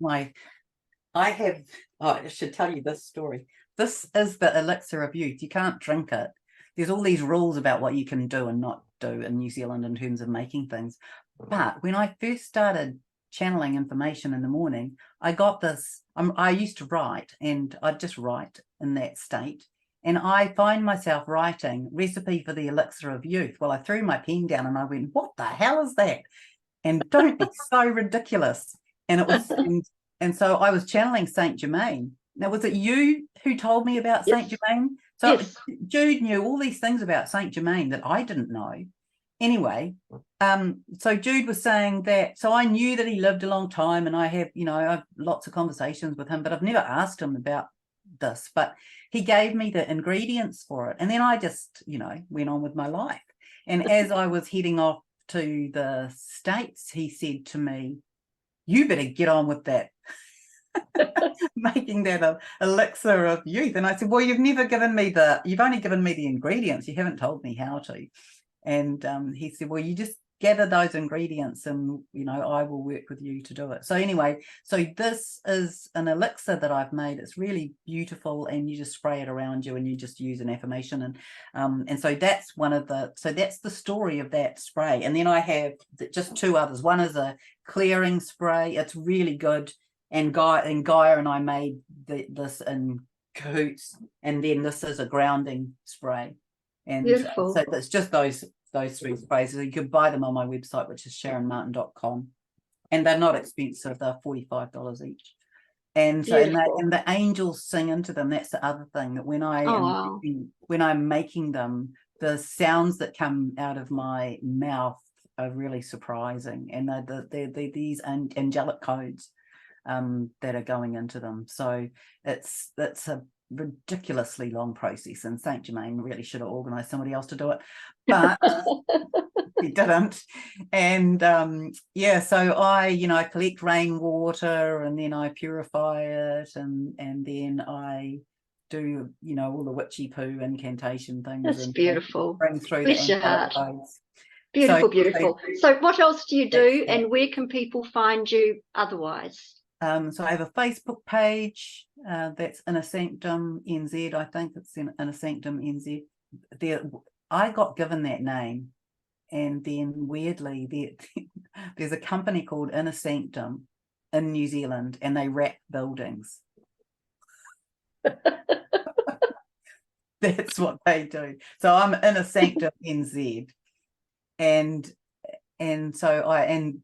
S2: I should tell you this story. This is the elixir of youth. You can't drink it. There's all these rules about what you can do and not do in New Zealand in terms of making things. But when I first started channeling information in the morning, I got this, I used to write, and I'd just write in that state. And I find myself writing recipe for the elixir of youth. Well, I threw my pen down and I went, what the hell is that? And don't be so ridiculous. And it was, and so I was channeling Saint Germain. Now, was it you who told me about Saint Germain? So Jude knew all these things about Saint Germain that I didn't know. Anyway, so Jude was saying that, so I knew that he lived a long time, and I have, you know, I've lots of conversations with him, but I've never asked him about this, but he gave me the ingredients for it. And then I just, you know, went on with my life. And as I was heading off to the States, he said to me, you better get on with that, making that a elixir of youth. And I said, well, you've only given me the ingredients. You haven't told me how to. And he said, well, you just gather those ingredients and, you know, I will work with you to do it. So anyway, so this is an elixir that I've made. It's really beautiful, and you just spray it around you and you just use an affirmation. And so that's that's the story of that spray. And then I have just two others. One is a clearing spray. It's really good. And Gaia and I made this in cahoots. And then this is a grounding spray. And
S1: Beautiful.
S2: so it's just those three sprays. So you can buy them on my website, which is sharronmartin.com, and they're not expensive. They're $45 each. And so and the angels sing into them. That's the other thing, that when I'm making them, the sounds that come out of my mouth are really surprising, and they're these angelic codes that are going into them. So it's a ridiculously long process, and Saint Germain really should have organized somebody else to do it, but he didn't. And so I collect rainwater, and then I purify it, and then I do all the witchy poo incantation things.
S1: That's
S2: and
S1: beautiful.
S2: Bring through
S1: Bless
S2: the
S1: your heart.
S2: codes.
S1: Beautiful. So what else do you do, and where can people find you otherwise?
S2: So I have a Facebook page that's Inner Sanctum NZ. I think it's Inner Sanctum NZ. I got given that name, and then weirdly there's a company called Inner Sanctum in New Zealand, and they wrap buildings. That's what they do. So I'm Inner Sanctum NZ,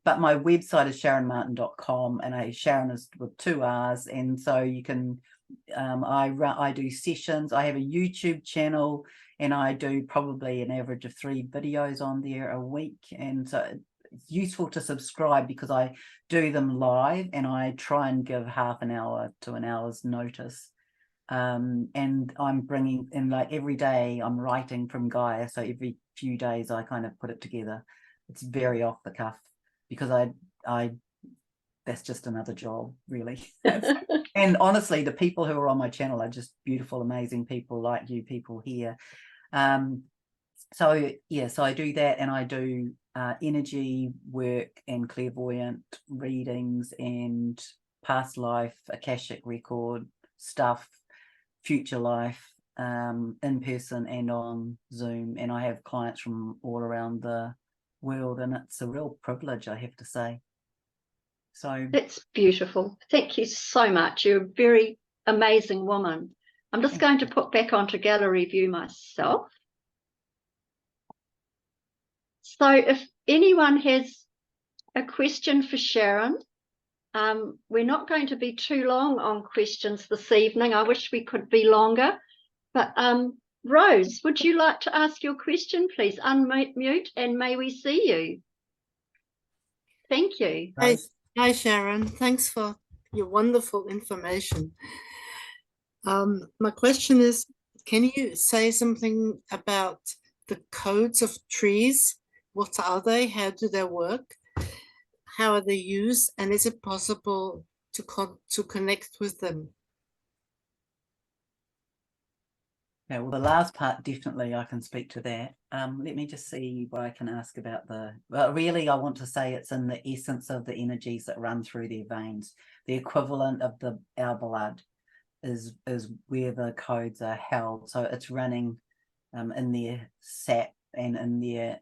S2: but my website is sharronmartin.com, and Sharron is with 2 R's, and so you can I do sessions. I have a YouTube channel, and I do probably an average of 3 videos on there a week, and so it's useful to subscribe because I do them live, and I try and give half an hour to an hour's notice. And I'm bringing in, like, every day I'm writing from Gaia, so every few days I kind of put it together. It's very off the cuff because I that's just another job, really. And honestly, the people who are on my channel are just beautiful, amazing people like you people here. So I do that, and I do energy work and clairvoyant readings and past life, Akashic record stuff, future life, in person and on Zoom. And I have clients from all around the world, and it's a real privilege, I have to say. So
S1: that's beautiful. Thank you so much. You're a very amazing woman. I'm just going to put back onto gallery view myself. So if anyone has a question for Sharron, we're not going to be too long on questions this evening. I wish we could be longer, but Rose, would you like to ask your question, please? Unmute, and may we see you? Thank you.
S3: Hi, Sharron. Thanks for your wonderful information. My question is, can you say something about the codes of trees? What are they? How do they work? How are they used? And is it possible to connect with them?
S2: Yeah, well, the last part, definitely I can speak to that. Let me just see what I can ask about really, I want to say it's in the essence of the energies that run through their veins. The equivalent of our blood is where the codes are held. So it's running in their sap and in their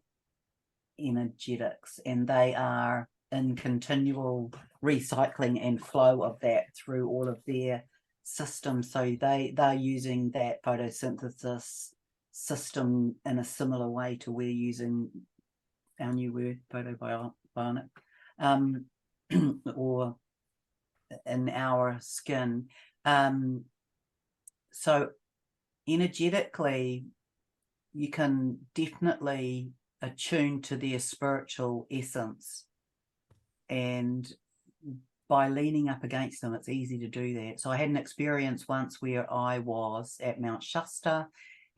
S2: energetics, and they are in continual recycling and flow of that through all of their systems. So they're using that photosynthesis system in a similar way to we're using our new word, photobionic, or in our skin. So energetically, you can definitely attune to their spiritual essence, and by leaning up against them, it's easy to do that. So I had an experience once where I was at Mount Shasta,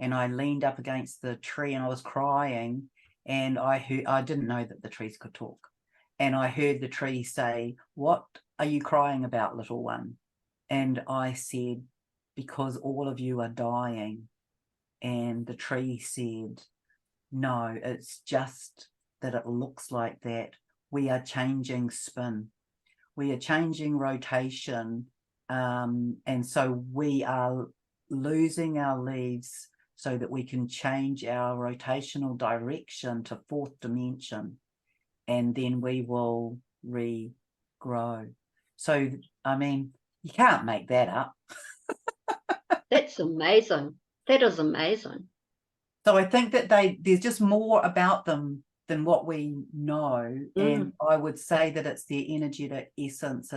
S2: and I leaned up against the tree and I was crying, and I didn't know that the trees could talk. And I heard the tree say, "What are you crying about, little one?" And I said, "Because all of you are dying." And the tree said, "No, it's just that it looks like that. We are changing spin. We are changing rotation. And so we are losing our leaves so that we can change our rotational direction to fourth dimension. And then we will regrow." So, I mean, you can't make that up.
S1: That's amazing. That is amazing.
S2: So I think that there's just more about them than what we know. And I would say that it's their energetic essence.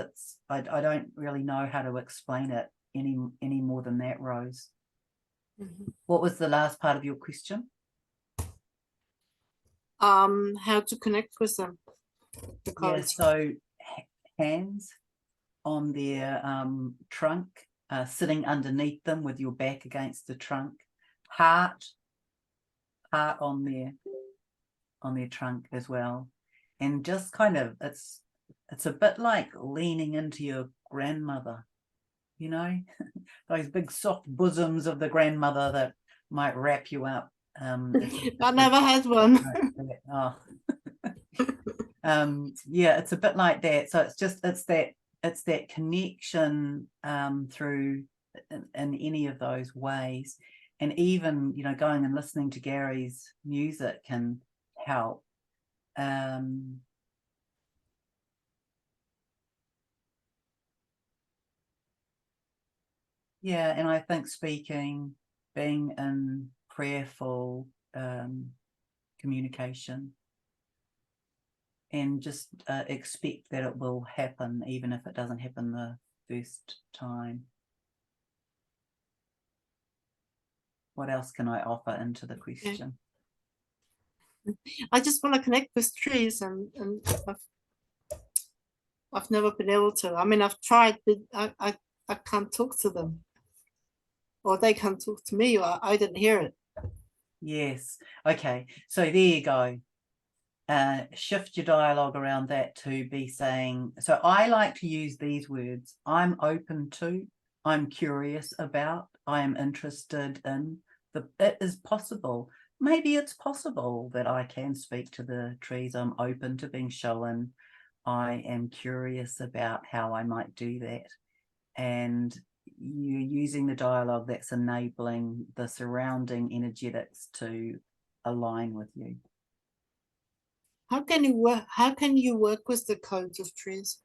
S2: I don't really know how to explain it any more than that, Rose. What was the last part of your question?
S3: How to connect with them.
S2: Yeah, so hands on their trunk, sitting underneath them with your back against the trunk. Heart on their trunk as well. And just kind of, it's a bit like leaning into your grandmother, you know, those big soft bosoms of the grandmother that might wrap you up.
S3: I never had one.
S2: Oh. Yeah, it's a bit like that. So it's that connection through in any of those ways. And even, you know, going and listening to Gary's music can help. Yeah, and I think speaking, being in prayerful communication, and just expect that it will happen, even if it doesn't happen the first time. What else can I offer into the question?
S3: I just want to connect with trees, and I've never been able to. I mean, I've tried, but I can't talk to them, or they can't talk to me, or I didn't hear it.
S2: Yes. Okay. So there you go. Shift your dialogue around that to be saying, so I like to use these words: I'm open to, I'm curious about, I am interested in. It is possible. Maybe it's possible that I can speak to the trees. I'm open to being shown. I am curious about how I might do that. And you're using the dialogue that's enabling the surrounding energetics to align with you.
S3: How can you work with the codes of trees?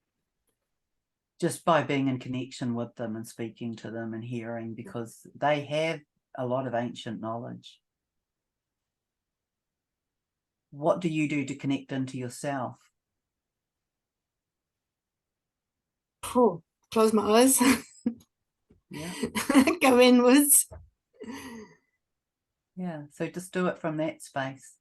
S2: Just by being in connection with them and speaking to them and hearing, because they have a lot of ancient knowledge. What do you do to connect into yourself?
S3: Oh, close my eyes.
S2: Yeah.
S3: Go inwards.
S2: Yeah, so just do it from that space.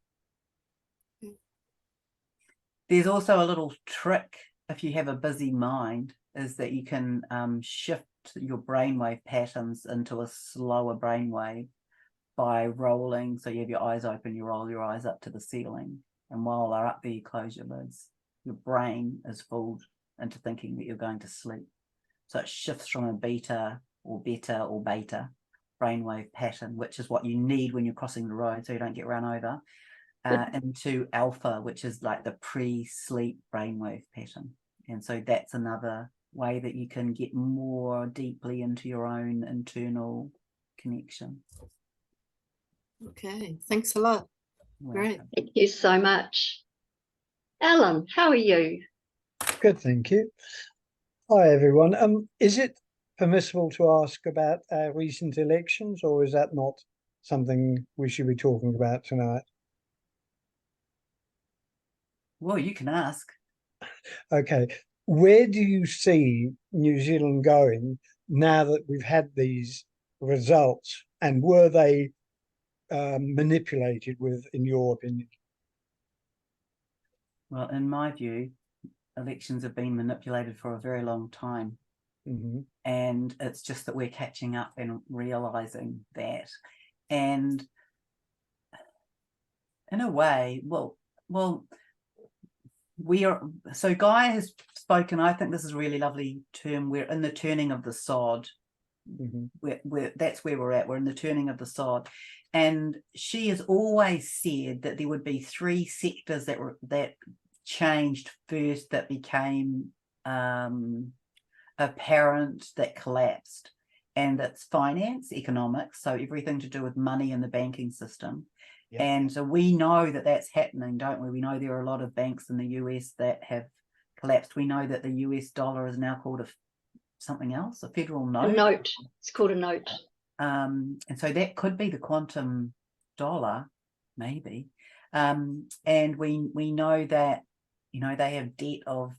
S2: There's also a little trick if you have a busy mind, is that you can shift your brainwave patterns into a slower brainwave by rolling. So you have your eyes open, you roll your eyes up to the ceiling, and while they're up there, you close your lids. Your brain is fooled into thinking that you're going to sleep. So it shifts from a beta or beta brainwave pattern, which is what you need when you're crossing the road so you don't get run over, into alpha, which is like the pre-sleep brainwave pattern. And so that's another way that you can get more deeply into your own internal connection.
S3: Okay, thanks a lot. Great.
S1: Thank you so much. Alan, how are you?
S4: Good, thank you. Hi, everyone. Is it permissible to ask about our recent elections, or is that not something we should be talking about tonight?
S2: Well, you can ask.
S4: Okay. Where do you see New Zealand going now that we've had these results, and were they manipulated in your opinion?
S2: Well, in my view, elections have been manipulated for a very long time.
S4: Mm-hmm.
S2: And it's just that we're catching up and realizing that. And in a way, well, so Gaia has spoken, I think this is a really lovely term, we're in the turning of the sod. That's where we're at. We're in the turning of the sod, and she has always said that there would be three sectors that changed first, that became apparent, that collapsed, and it's finance, economics, so everything to do with money in the banking system. Yep. And so we know that that's happening, don't we? We know there are a lot of banks in the US that have collapsed. We know that the US dollar is now called something else, a federal note.
S1: A note. It's called a note.
S2: And so that could be the quantum dollar, maybe. And we know that, you know, they have debt of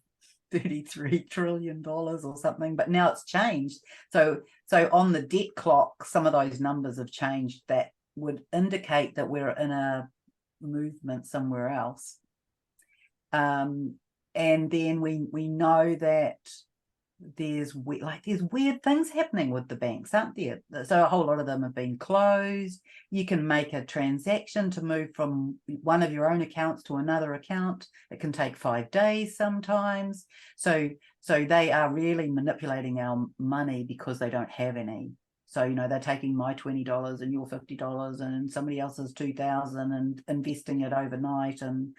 S2: $33 trillion or something, but now it's changed. So on the debt clock, some of those numbers have changed that would indicate that we're in a movement somewhere else. And then we know that there's weird things happening with the banks, aren't there? So a whole lot of them have been closed. You can make a transaction to move from one of your own accounts to another account. It can take 5 days sometimes. So they are really manipulating our money because they don't have any. So, you know, they're taking my $20 and your $50 and somebody else's $2,000 and investing it overnight, and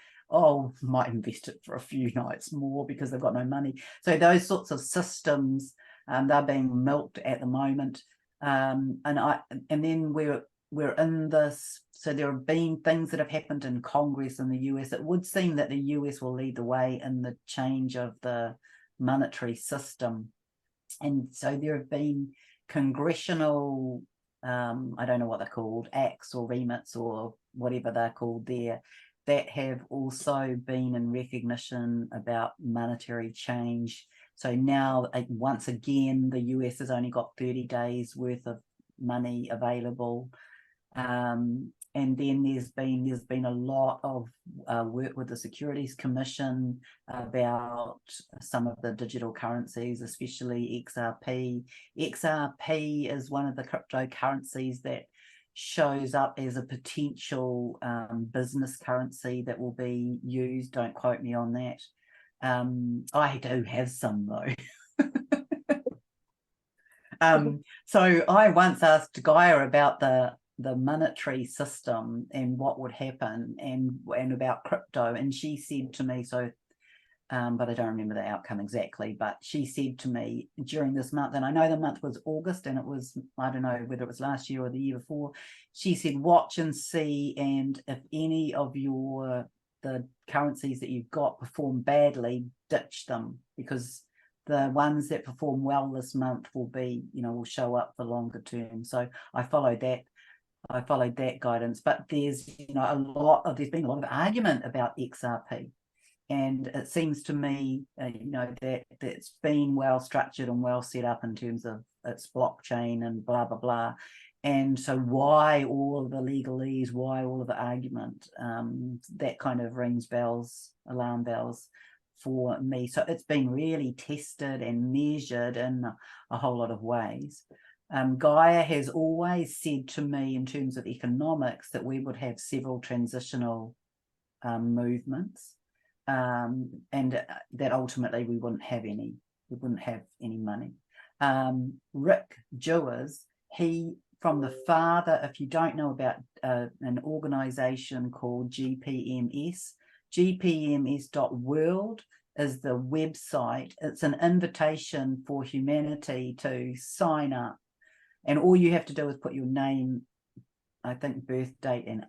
S2: might invest it for a few nights more because they've got no money. So those sorts of systems, they're being milked at the moment. And then we're in this. So there have been things that have happened in Congress in the US. It would seem that the US will lead the way in the change of the monetary system. And so there have been congressional, I don't know what they're called, acts or remits or whatever they're called there, that have also been in recognition about monetary change. So now, once again, the US has only got 30 days worth of money available. And then there's been a lot of work with the Securities Commission about some of the digital currencies, especially XRP. XRP is one of the cryptocurrencies that shows up as a potential business currency that will be used. Don't quote me on that. I do have some though. So I once asked Gaia about the monetary system and what would happen, and about crypto, and she said to me, but I don't remember the outcome exactly, but she said to me during this month, and I know the month was August, and it was, I don't know whether it was last year or the year before, she said, watch and see, and if any of the currencies that you've got perform badly, ditch them, because the ones that perform well this month will show up for longer term. So I followed that guidance. But there's been a lot of argument about XRP. And it seems to me, that it's been well structured and well set up in terms of its blockchain and blah, blah, blah. And so why all of the legalese, why all of the argument? That kind of rings alarm bells for me. So it's been really tested and measured in a whole lot of ways. Gaia has always said to me, in terms of economics, that we would have several transitional movements. And that ultimately we wouldn't have any money. Rick Jewers, he, from the father, if you don't know about an organization called gpms.world is the website. It's an invitation for humanity to sign up, and all you have to do is put your name, I think birth date and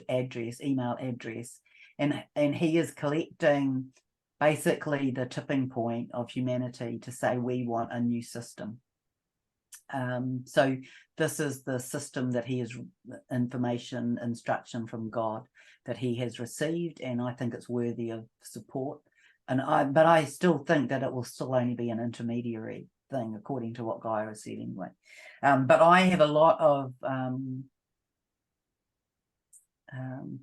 S2: address, email address. And he is collecting basically the tipping point of humanity to say we want a new system. So this is the system that he has instruction from God that he has received, and I think it's worthy of support. But I still think that it will still only be an intermediary thing, according to what Gaia has said anyway. But I have a lot of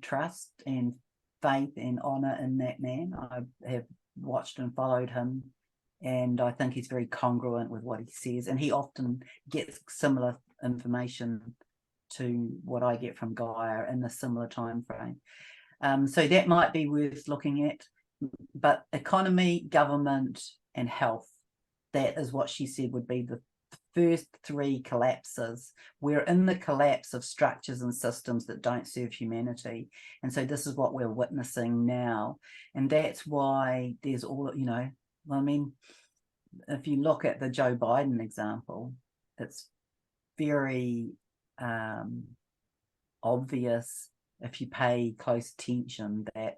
S2: trust and faith and honor in that man. I have watched and followed him, and I think he's very congruent with what he says, and he often gets similar information to what I get from Gaia in a similar time frame. So that might be worth looking at. But economy, government, and health, that is what she said would be the first three collapses. We're in the collapse of structures and systems that don't serve humanity. And so this is what we're witnessing now. And that's why there's all, you know, I mean, if you look at the Joe Biden example, it's very obvious if you pay close attention that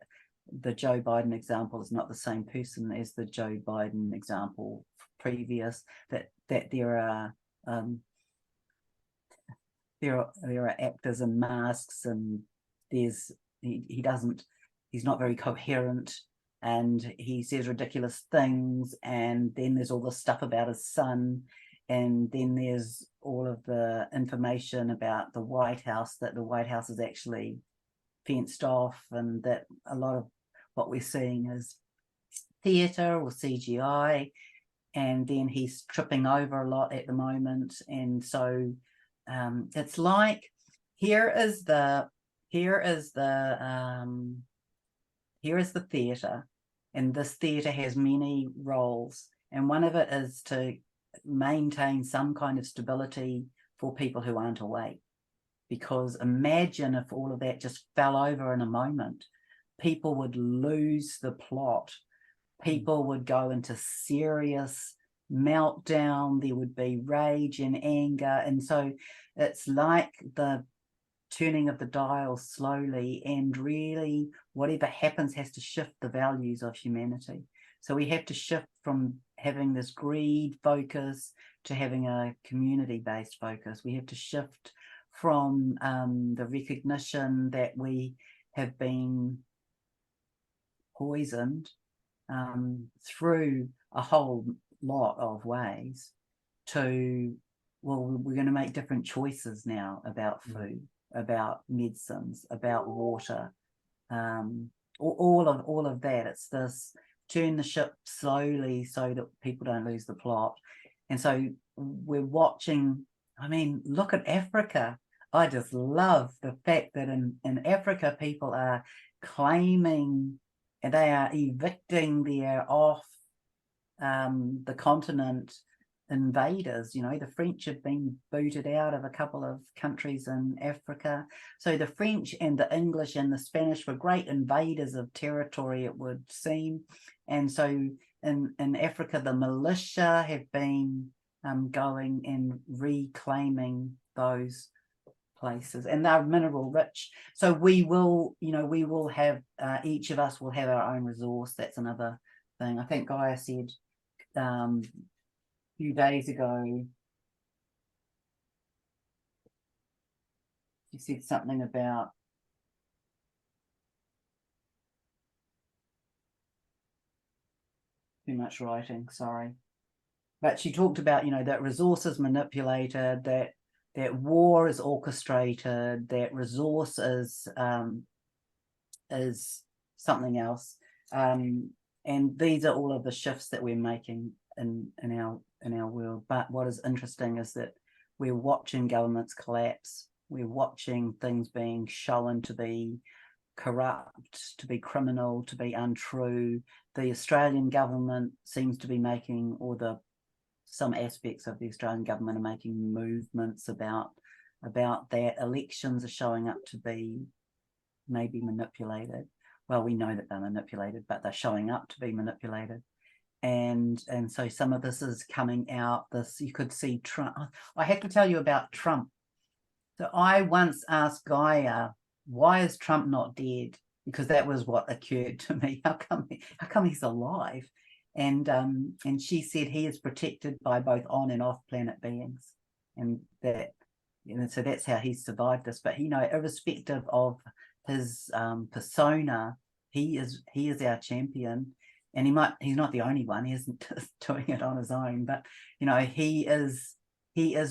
S2: the Joe Biden example is not the same person as the Joe Biden example previous, that there are actors in masks, and he's not very coherent, and he says ridiculous things, and then there's all this stuff about his son, and then there's all of the information about the White House, that the White House is actually fenced off, and that a lot of what we're seeing is theatre or CGI, and then he's tripping over a lot at the moment. And so it's like, here is the theatre, and this theatre has many roles, and one of it is to maintain some kind of stability for people who aren't awake. Because imagine if all of that just fell over in a moment, people would lose the plot. People would go into serious meltdown. There would be rage and anger. And so it's like the turning of the dial slowly, and really whatever happens has to shift the values of humanity. So we have to shift from having this greed focus to having a community-based focus. We have to shift from the recognition that we have been poisoned through a whole lot of ways to, well, we're going to make different choices now about food, about medicines, about water, all of that. It's this turn the ship slowly so that people don't lose the plot. And so we're watching, I mean, look at Africa. I just love the fact that in Africa, people are claiming, and they are evicting their off the continent invaders. You know, the French have been booted out of a couple of countries in Africa. So the French and the English and the Spanish were great invaders of territory, it would seem. And so in Africa, the militia have been going and reclaiming those places, and they're mineral rich. So we will, you know, we will have, each of us will have our own resource. That's another thing. I think Gaia said a few days ago, she said something about too much writing, sorry. But she talked about, you know, that resource is manipulated, that war is orchestrated, that resource is something else. And these are all of the shifts that we're making in our world. But what is interesting is that we're watching governments collapse. We're watching things being shown to be corrupt, to be criminal, to be untrue. The Australian government seems to be making, or some aspects of the Australian government are making movements about that. Elections are showing up to be maybe manipulated. Well, we know that they're manipulated, but they're showing up to be manipulated. And so some of this is coming out. This, you could see Trump. I have to tell you about Trump. So I once asked Gaia, why is Trump not dead? Because that was what occurred to me. How come he's alive? And she said he is protected by both on and off planet beings, and that, you know, so that's how he's survived this. But, you know, irrespective of his persona, he is our champion, and he's not the only one. He isn't just doing it on his own, but, you know, he is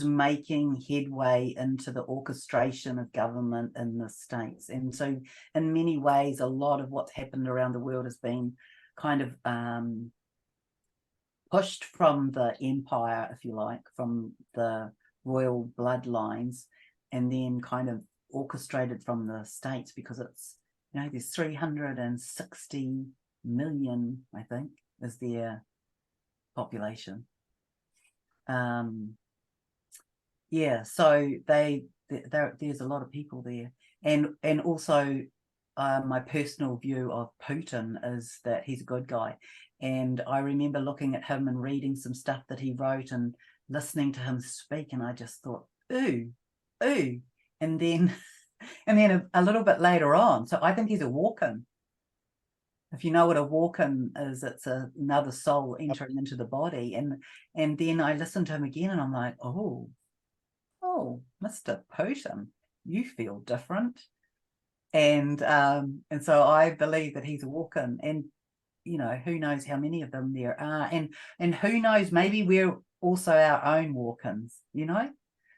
S2: making headway into the orchestration of government in the States. And so in many ways, a lot of what's happened around the world has been kind of pushed from the empire, if you like, from the royal bloodlines, and then kind of orchestrated from the States, because it's, you know, there's 360 million, I think, is their population. Yeah, so there's a lot of people there, and also my personal view of Putin is that he's a good guy, and I remember looking at him and reading some stuff that he wrote and listening to him speak, and I just thought, ooh, and then a little bit later on, so I think he's a walk-in. If you know what a walk-in is, it's another soul entering into the body, and then I listened to him again, and I'm like, oh, Mr. Putin, you feel different. And so I believe that he's a walk-in, and you know, who knows how many of them there are, and who knows, maybe we're also our own walk-ins, you know.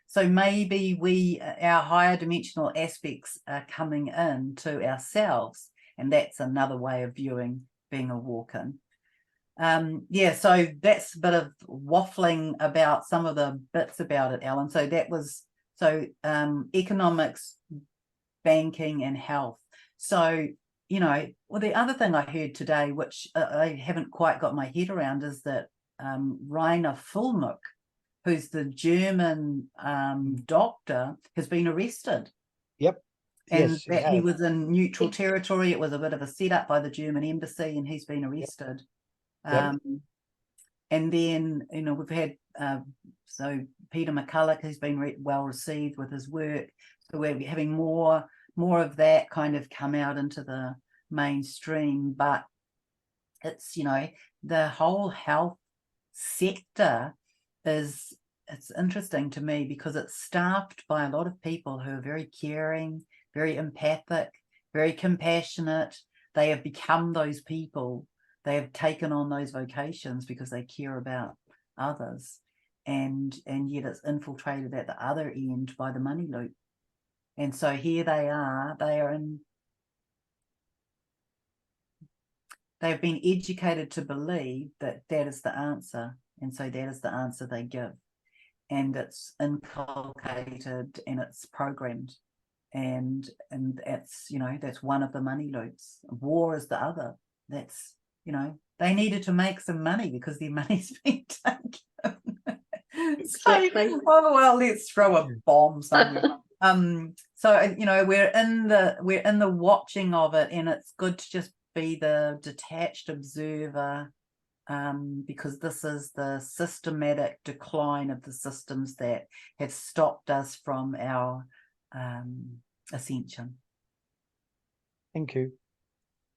S2: So maybe our higher dimensional aspects are coming in to ourselves, and that's another way of viewing being a walk-in. Yeah, so that's a bit of waffling about some of the bits about it, Alan. So that was economics, banking, and health. So, you know, well, the other thing I heard today, which I haven't quite got my head around, is that Rainer Fulmuck, who's the German doctor, has been arrested.
S4: Yep.
S2: And
S4: yes,
S2: that he was in neutral territory. It was a bit of a setup by the German embassy, and he's been arrested.
S4: Yep.
S2: And then, you know, we've had so Peter McCulloch has been well received with his work. So we're having more of that kind of come out into the mainstream. But it's, you know, the whole health sector it's interesting to me, because it's staffed by a lot of people who are very caring, very empathic, very compassionate. They have become those people. They have taken on those vocations because they care about others, and yet it's infiltrated at the other end by the money loop. And so here they are they've been educated to believe that that is the answer, and so that is the answer they give, and it's inculcated and it's programmed, and that's, you know, that's one of the money loops. War is the other. That's, you know, they needed to make some money because their money's been taken.
S1: Exactly.
S2: So, oh, well, let's throw a bomb somewhere. So, you know, we're in the watching of it, and it's good to just be the detached observer, because this is the systematic decline of the systems that have stopped us from our ascension.
S4: Thank you.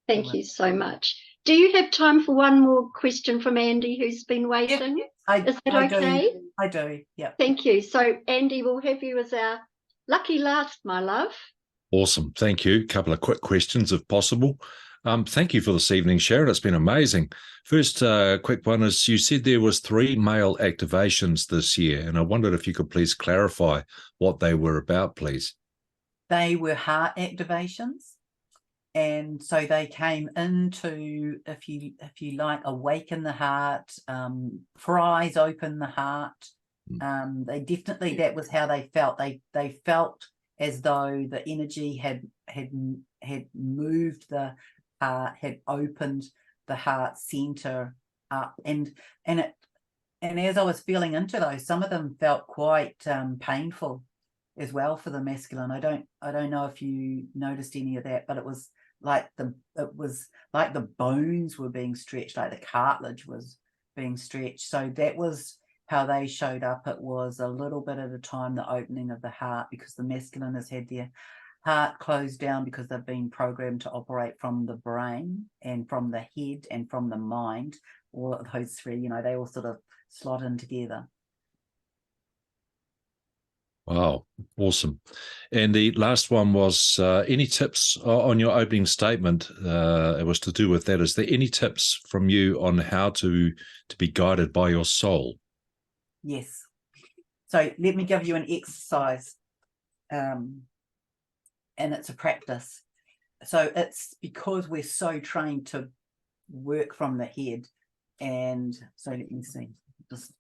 S1: Thank you so much. Do you have time for one more question from Andy, who's been waiting? Is that okay?
S2: I do, yeah.
S1: Thank you. So, Andy, we'll have you as our lucky last, my love.
S5: Awesome. Thank you. A couple of quick questions, if possible. Thank you for this evening, Sharron. It's been amazing. First quick one is, you said there was 3 male activations this year, and I wondered if you could please clarify what they were about, please.
S2: They were heart activations. And so they came into, if you like, awaken the heart, prise open the heart. They definitely, that was how they felt. They felt as though the energy had moved the heart, had opened the heart center up, and as I was feeling into those, some of them felt quite painful as well for the masculine. I don't know if you noticed any of that, but it was like the bones were being stretched, like the cartilage was being stretched. So that was how they showed up. It was a little bit at a time, the opening of the heart, because the masculine has had their heart closed down because they've been programmed to operate from the brain and from the head and from the mind. All of those three, you know, they all sort of slot in together.
S5: Wow, awesome. And the last one was, any tips on your opening statement? It was to do with that. Is there any tips from you on how to be guided by your soul?
S2: Yes. So let me give you an exercise, and it's a practice. So it's because we're so trained to work from the head. And so let me see, just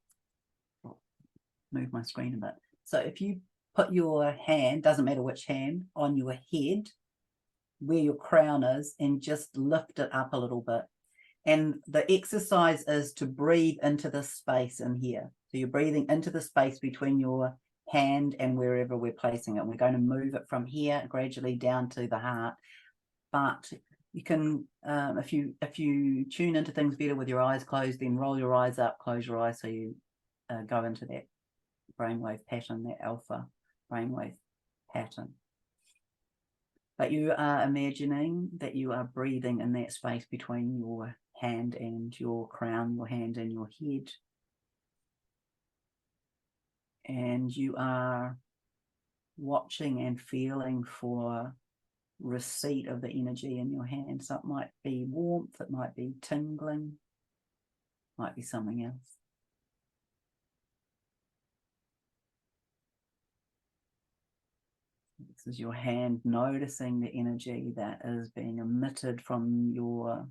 S2: move my screen a bit. So if you put your hand, doesn't matter which hand, on your head where your crown is, and just lift it up a little bit. And the exercise is to breathe into this space in here. So you're breathing into the space between your hand and wherever we're placing it. We're going to move it from here gradually down to the heart. But you can, if you tune into things better with your eyes closed, then roll your eyes up, close your eyes, so you go into that brainwave pattern, that alpha brainwave pattern. But you are imagining that you are breathing in that space between your hand and your crown, your hand and your head. And you are watching and feeling for receipt of the energy in your hand. So it might be warmth, it might be tingling, might be something else. This is your hand noticing the energy that is being emitted from your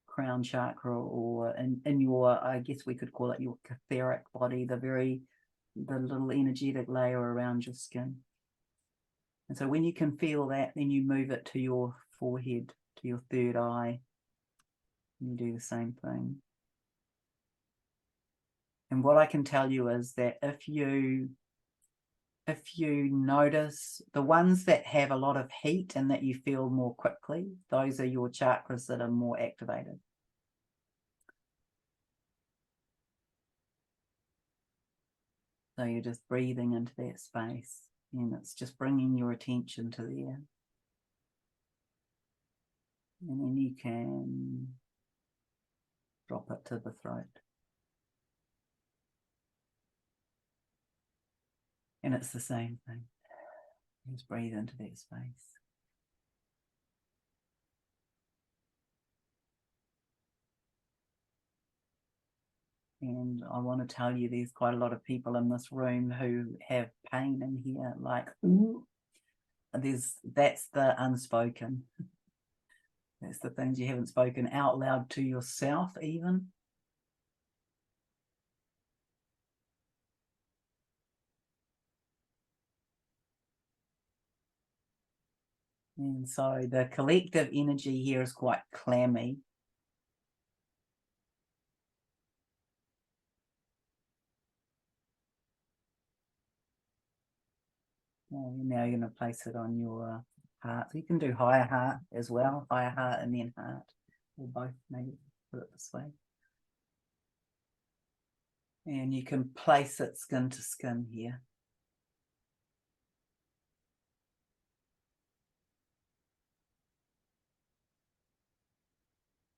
S2: crown chakra, or in your, I guess we could call it your etheric body, the little energetic layer around your skin. And so when you can feel that, then you move it to your forehead, to your third eye. And you do the same thing. And what I can tell you is that if you notice the ones that have a lot of heat and that you feel more quickly, those are your chakras that are more activated. So you're just breathing into that space, and it's just bringing your attention to there. And then you can drop it to the throat. And it's the same thing. Just breathe into that space. And I want to tell you, there's quite a lot of people in this room who have pain in here, like, ooh. That's the unspoken. That's the things you haven't spoken out loud to yourself even. And so the collective energy here is quite clammy. Now you're going to place it on your heart. So you can do higher heart as well, higher heart and then heart, or both, maybe put it this way. And you can place it skin to skin here.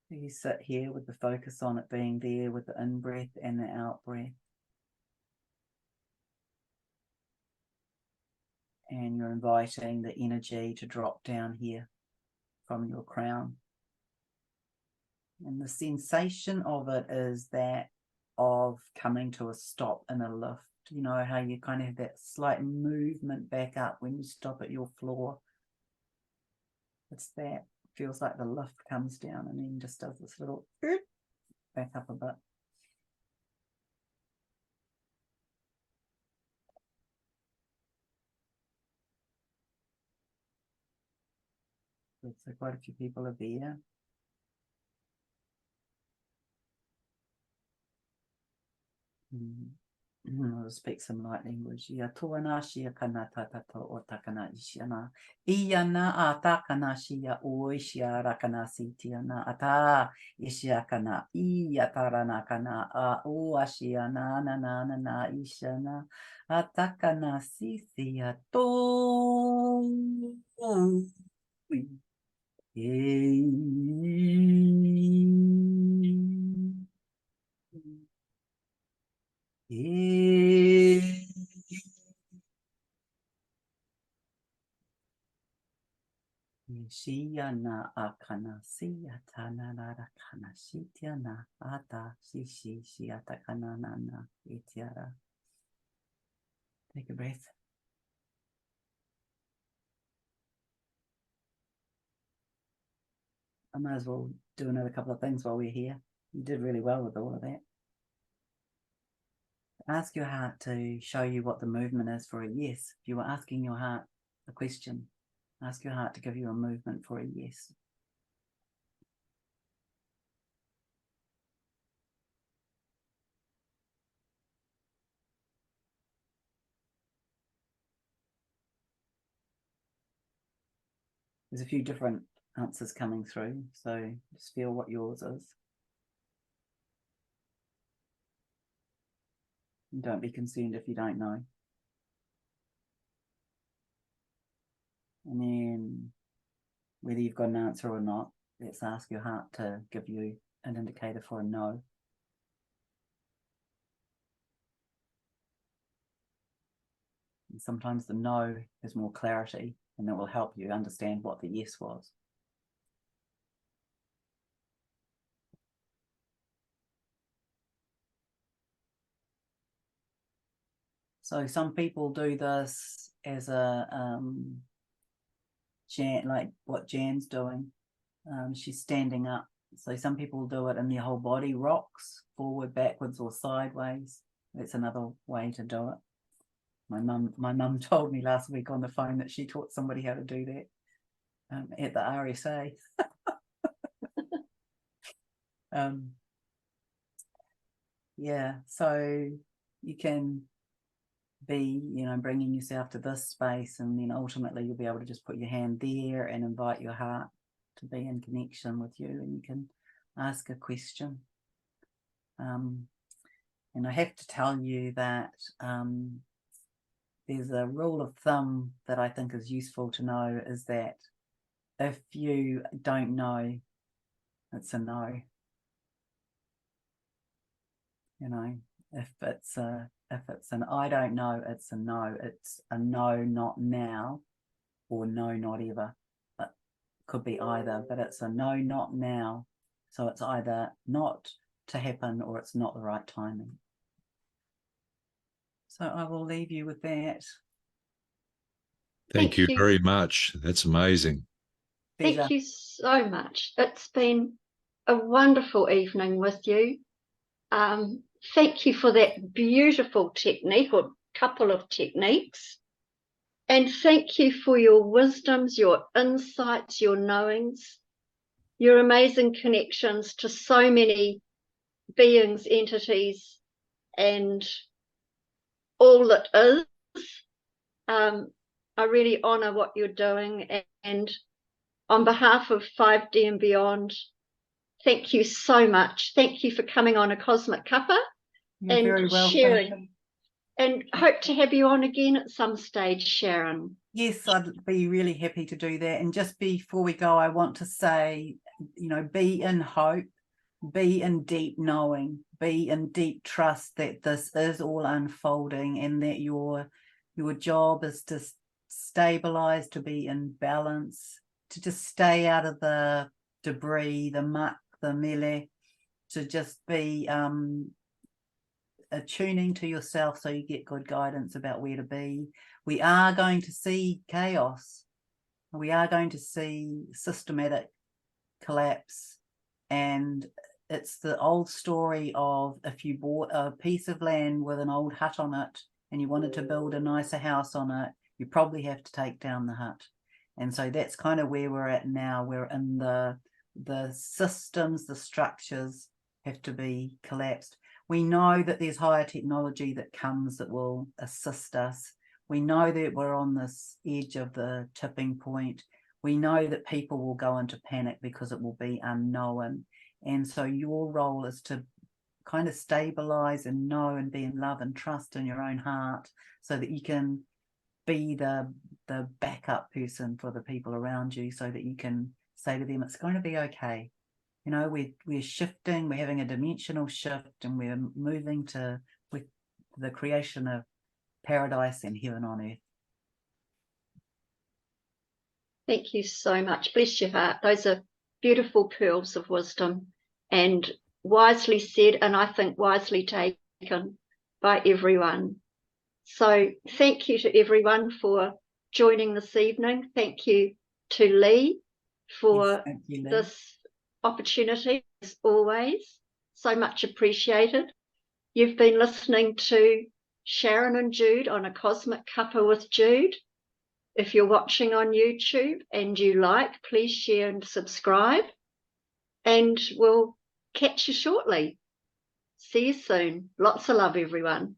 S2: You sit here with the focus on it being there, with the in-breath and the out-breath. And you're inviting the energy to drop down here from your crown. And the sensation of it is that of coming to a stop in a lift. You know how you kind of have that slight movement back up when you stop at your floor. It's that. Feels like the lift comes down and then just does this little back up a bit. So quite a few people are there. I'll speak some light language. Ia tuana shia kana tatato o takana ishiana. Iana a takana shia o ishia rakana sitiana ata ishia kana. Ia tarana kana a o ashiana na na na na ishana. Atakana sisia to. Shiyana akana siyatana rarakana shityana ata shishi shiatakana nana ityara. Take a breath. I might as well do another couple of things while we're here. You did really well with all of that. Ask your heart to show you what the movement is for a yes. If you were asking your heart a question, ask your heart to give you a movement for a yes. There's a few different answers coming through, so just feel what yours is. And don't be concerned if you don't know. And then, whether you've got an answer or not, let's ask your heart to give you an indicator for a no. And sometimes the no has more clarity, and that will help you understand what the yes was. So some people do this as a Jan, like what Jan's doing. She's standing up. So some people do it and their whole body rocks forward, backwards, or sideways. That's another way to do it. My mum told me last week on the phone that she taught somebody how to do that at the RSA. Yeah, so you can be, bringing yourself to this space, and then ultimately you'll be able to just put your hand there and invite your heart to be in connection with you, and you can ask a question. And I have to tell you that there's a rule of thumb that I think is useful to know, is that if you don't know, it's a no. If it's an I don't know, it's a no. It's a no, not now, or no, not ever. It could be either, but it's a no, not now. So it's either not to happen or it's not the right timing. So I will leave you with that.
S5: Thank you very much. That's amazing.
S1: Thank you so much. It's been a wonderful evening with you. Thank you for that beautiful technique, or couple of techniques. And thank you for your wisdoms, your insights, your knowings, your amazing connections to so many beings, entities, and all that is. I really honour what you're doing, and on behalf of 5D and Beyond, thank you so much. Thank you for coming on A Cosmic Cuppa and sharing. And hope to have you on again at some stage, Sharron.
S2: Yes, I'd be really happy to do that. And just before we go, I want to say, be in hope, be in deep knowing, be in deep trust that this is all unfolding, and that your job is to stabilize, to be in balance, to just stay out of the debris, the muck, the melee, to just be attuning to yourself so you get good guidance about where to be. We are going to see chaos. We are going to see systematic collapse. And it's the old story of, if you bought a piece of land with an old hut on it and you wanted to build a nicer house on it, you probably have to take down the hut. And so that's kind of where we're at now. We're in the systems, the structures have to be collapsed. We know that there's higher technology that comes that will assist us. We know that we're on this edge of the tipping point. We know that people will go into panic because it will be unknown. And so your role is to kind of stabilize and know and be in love and trust in your own heart, so that you can be the backup person for the people around you, so that you can say to them, it's going to be okay. We're shifting, we're having a dimensional shift, and we're moving to the creation of paradise and heaven on earth.
S1: Thank you so much. Bless your heart. Those are beautiful pearls of wisdom, and wisely said, and I think wisely taken by everyone. So thank you to everyone for joining this evening. Thank you to Lee for this opportunity, as always. So much appreciated. You've been listening to Sharron and Jude on A Cosmic Cuppa with Jude. If you're watching on YouTube and you like, please share and subscribe. And we'll catch you shortly. See you soon. Lots of love, everyone.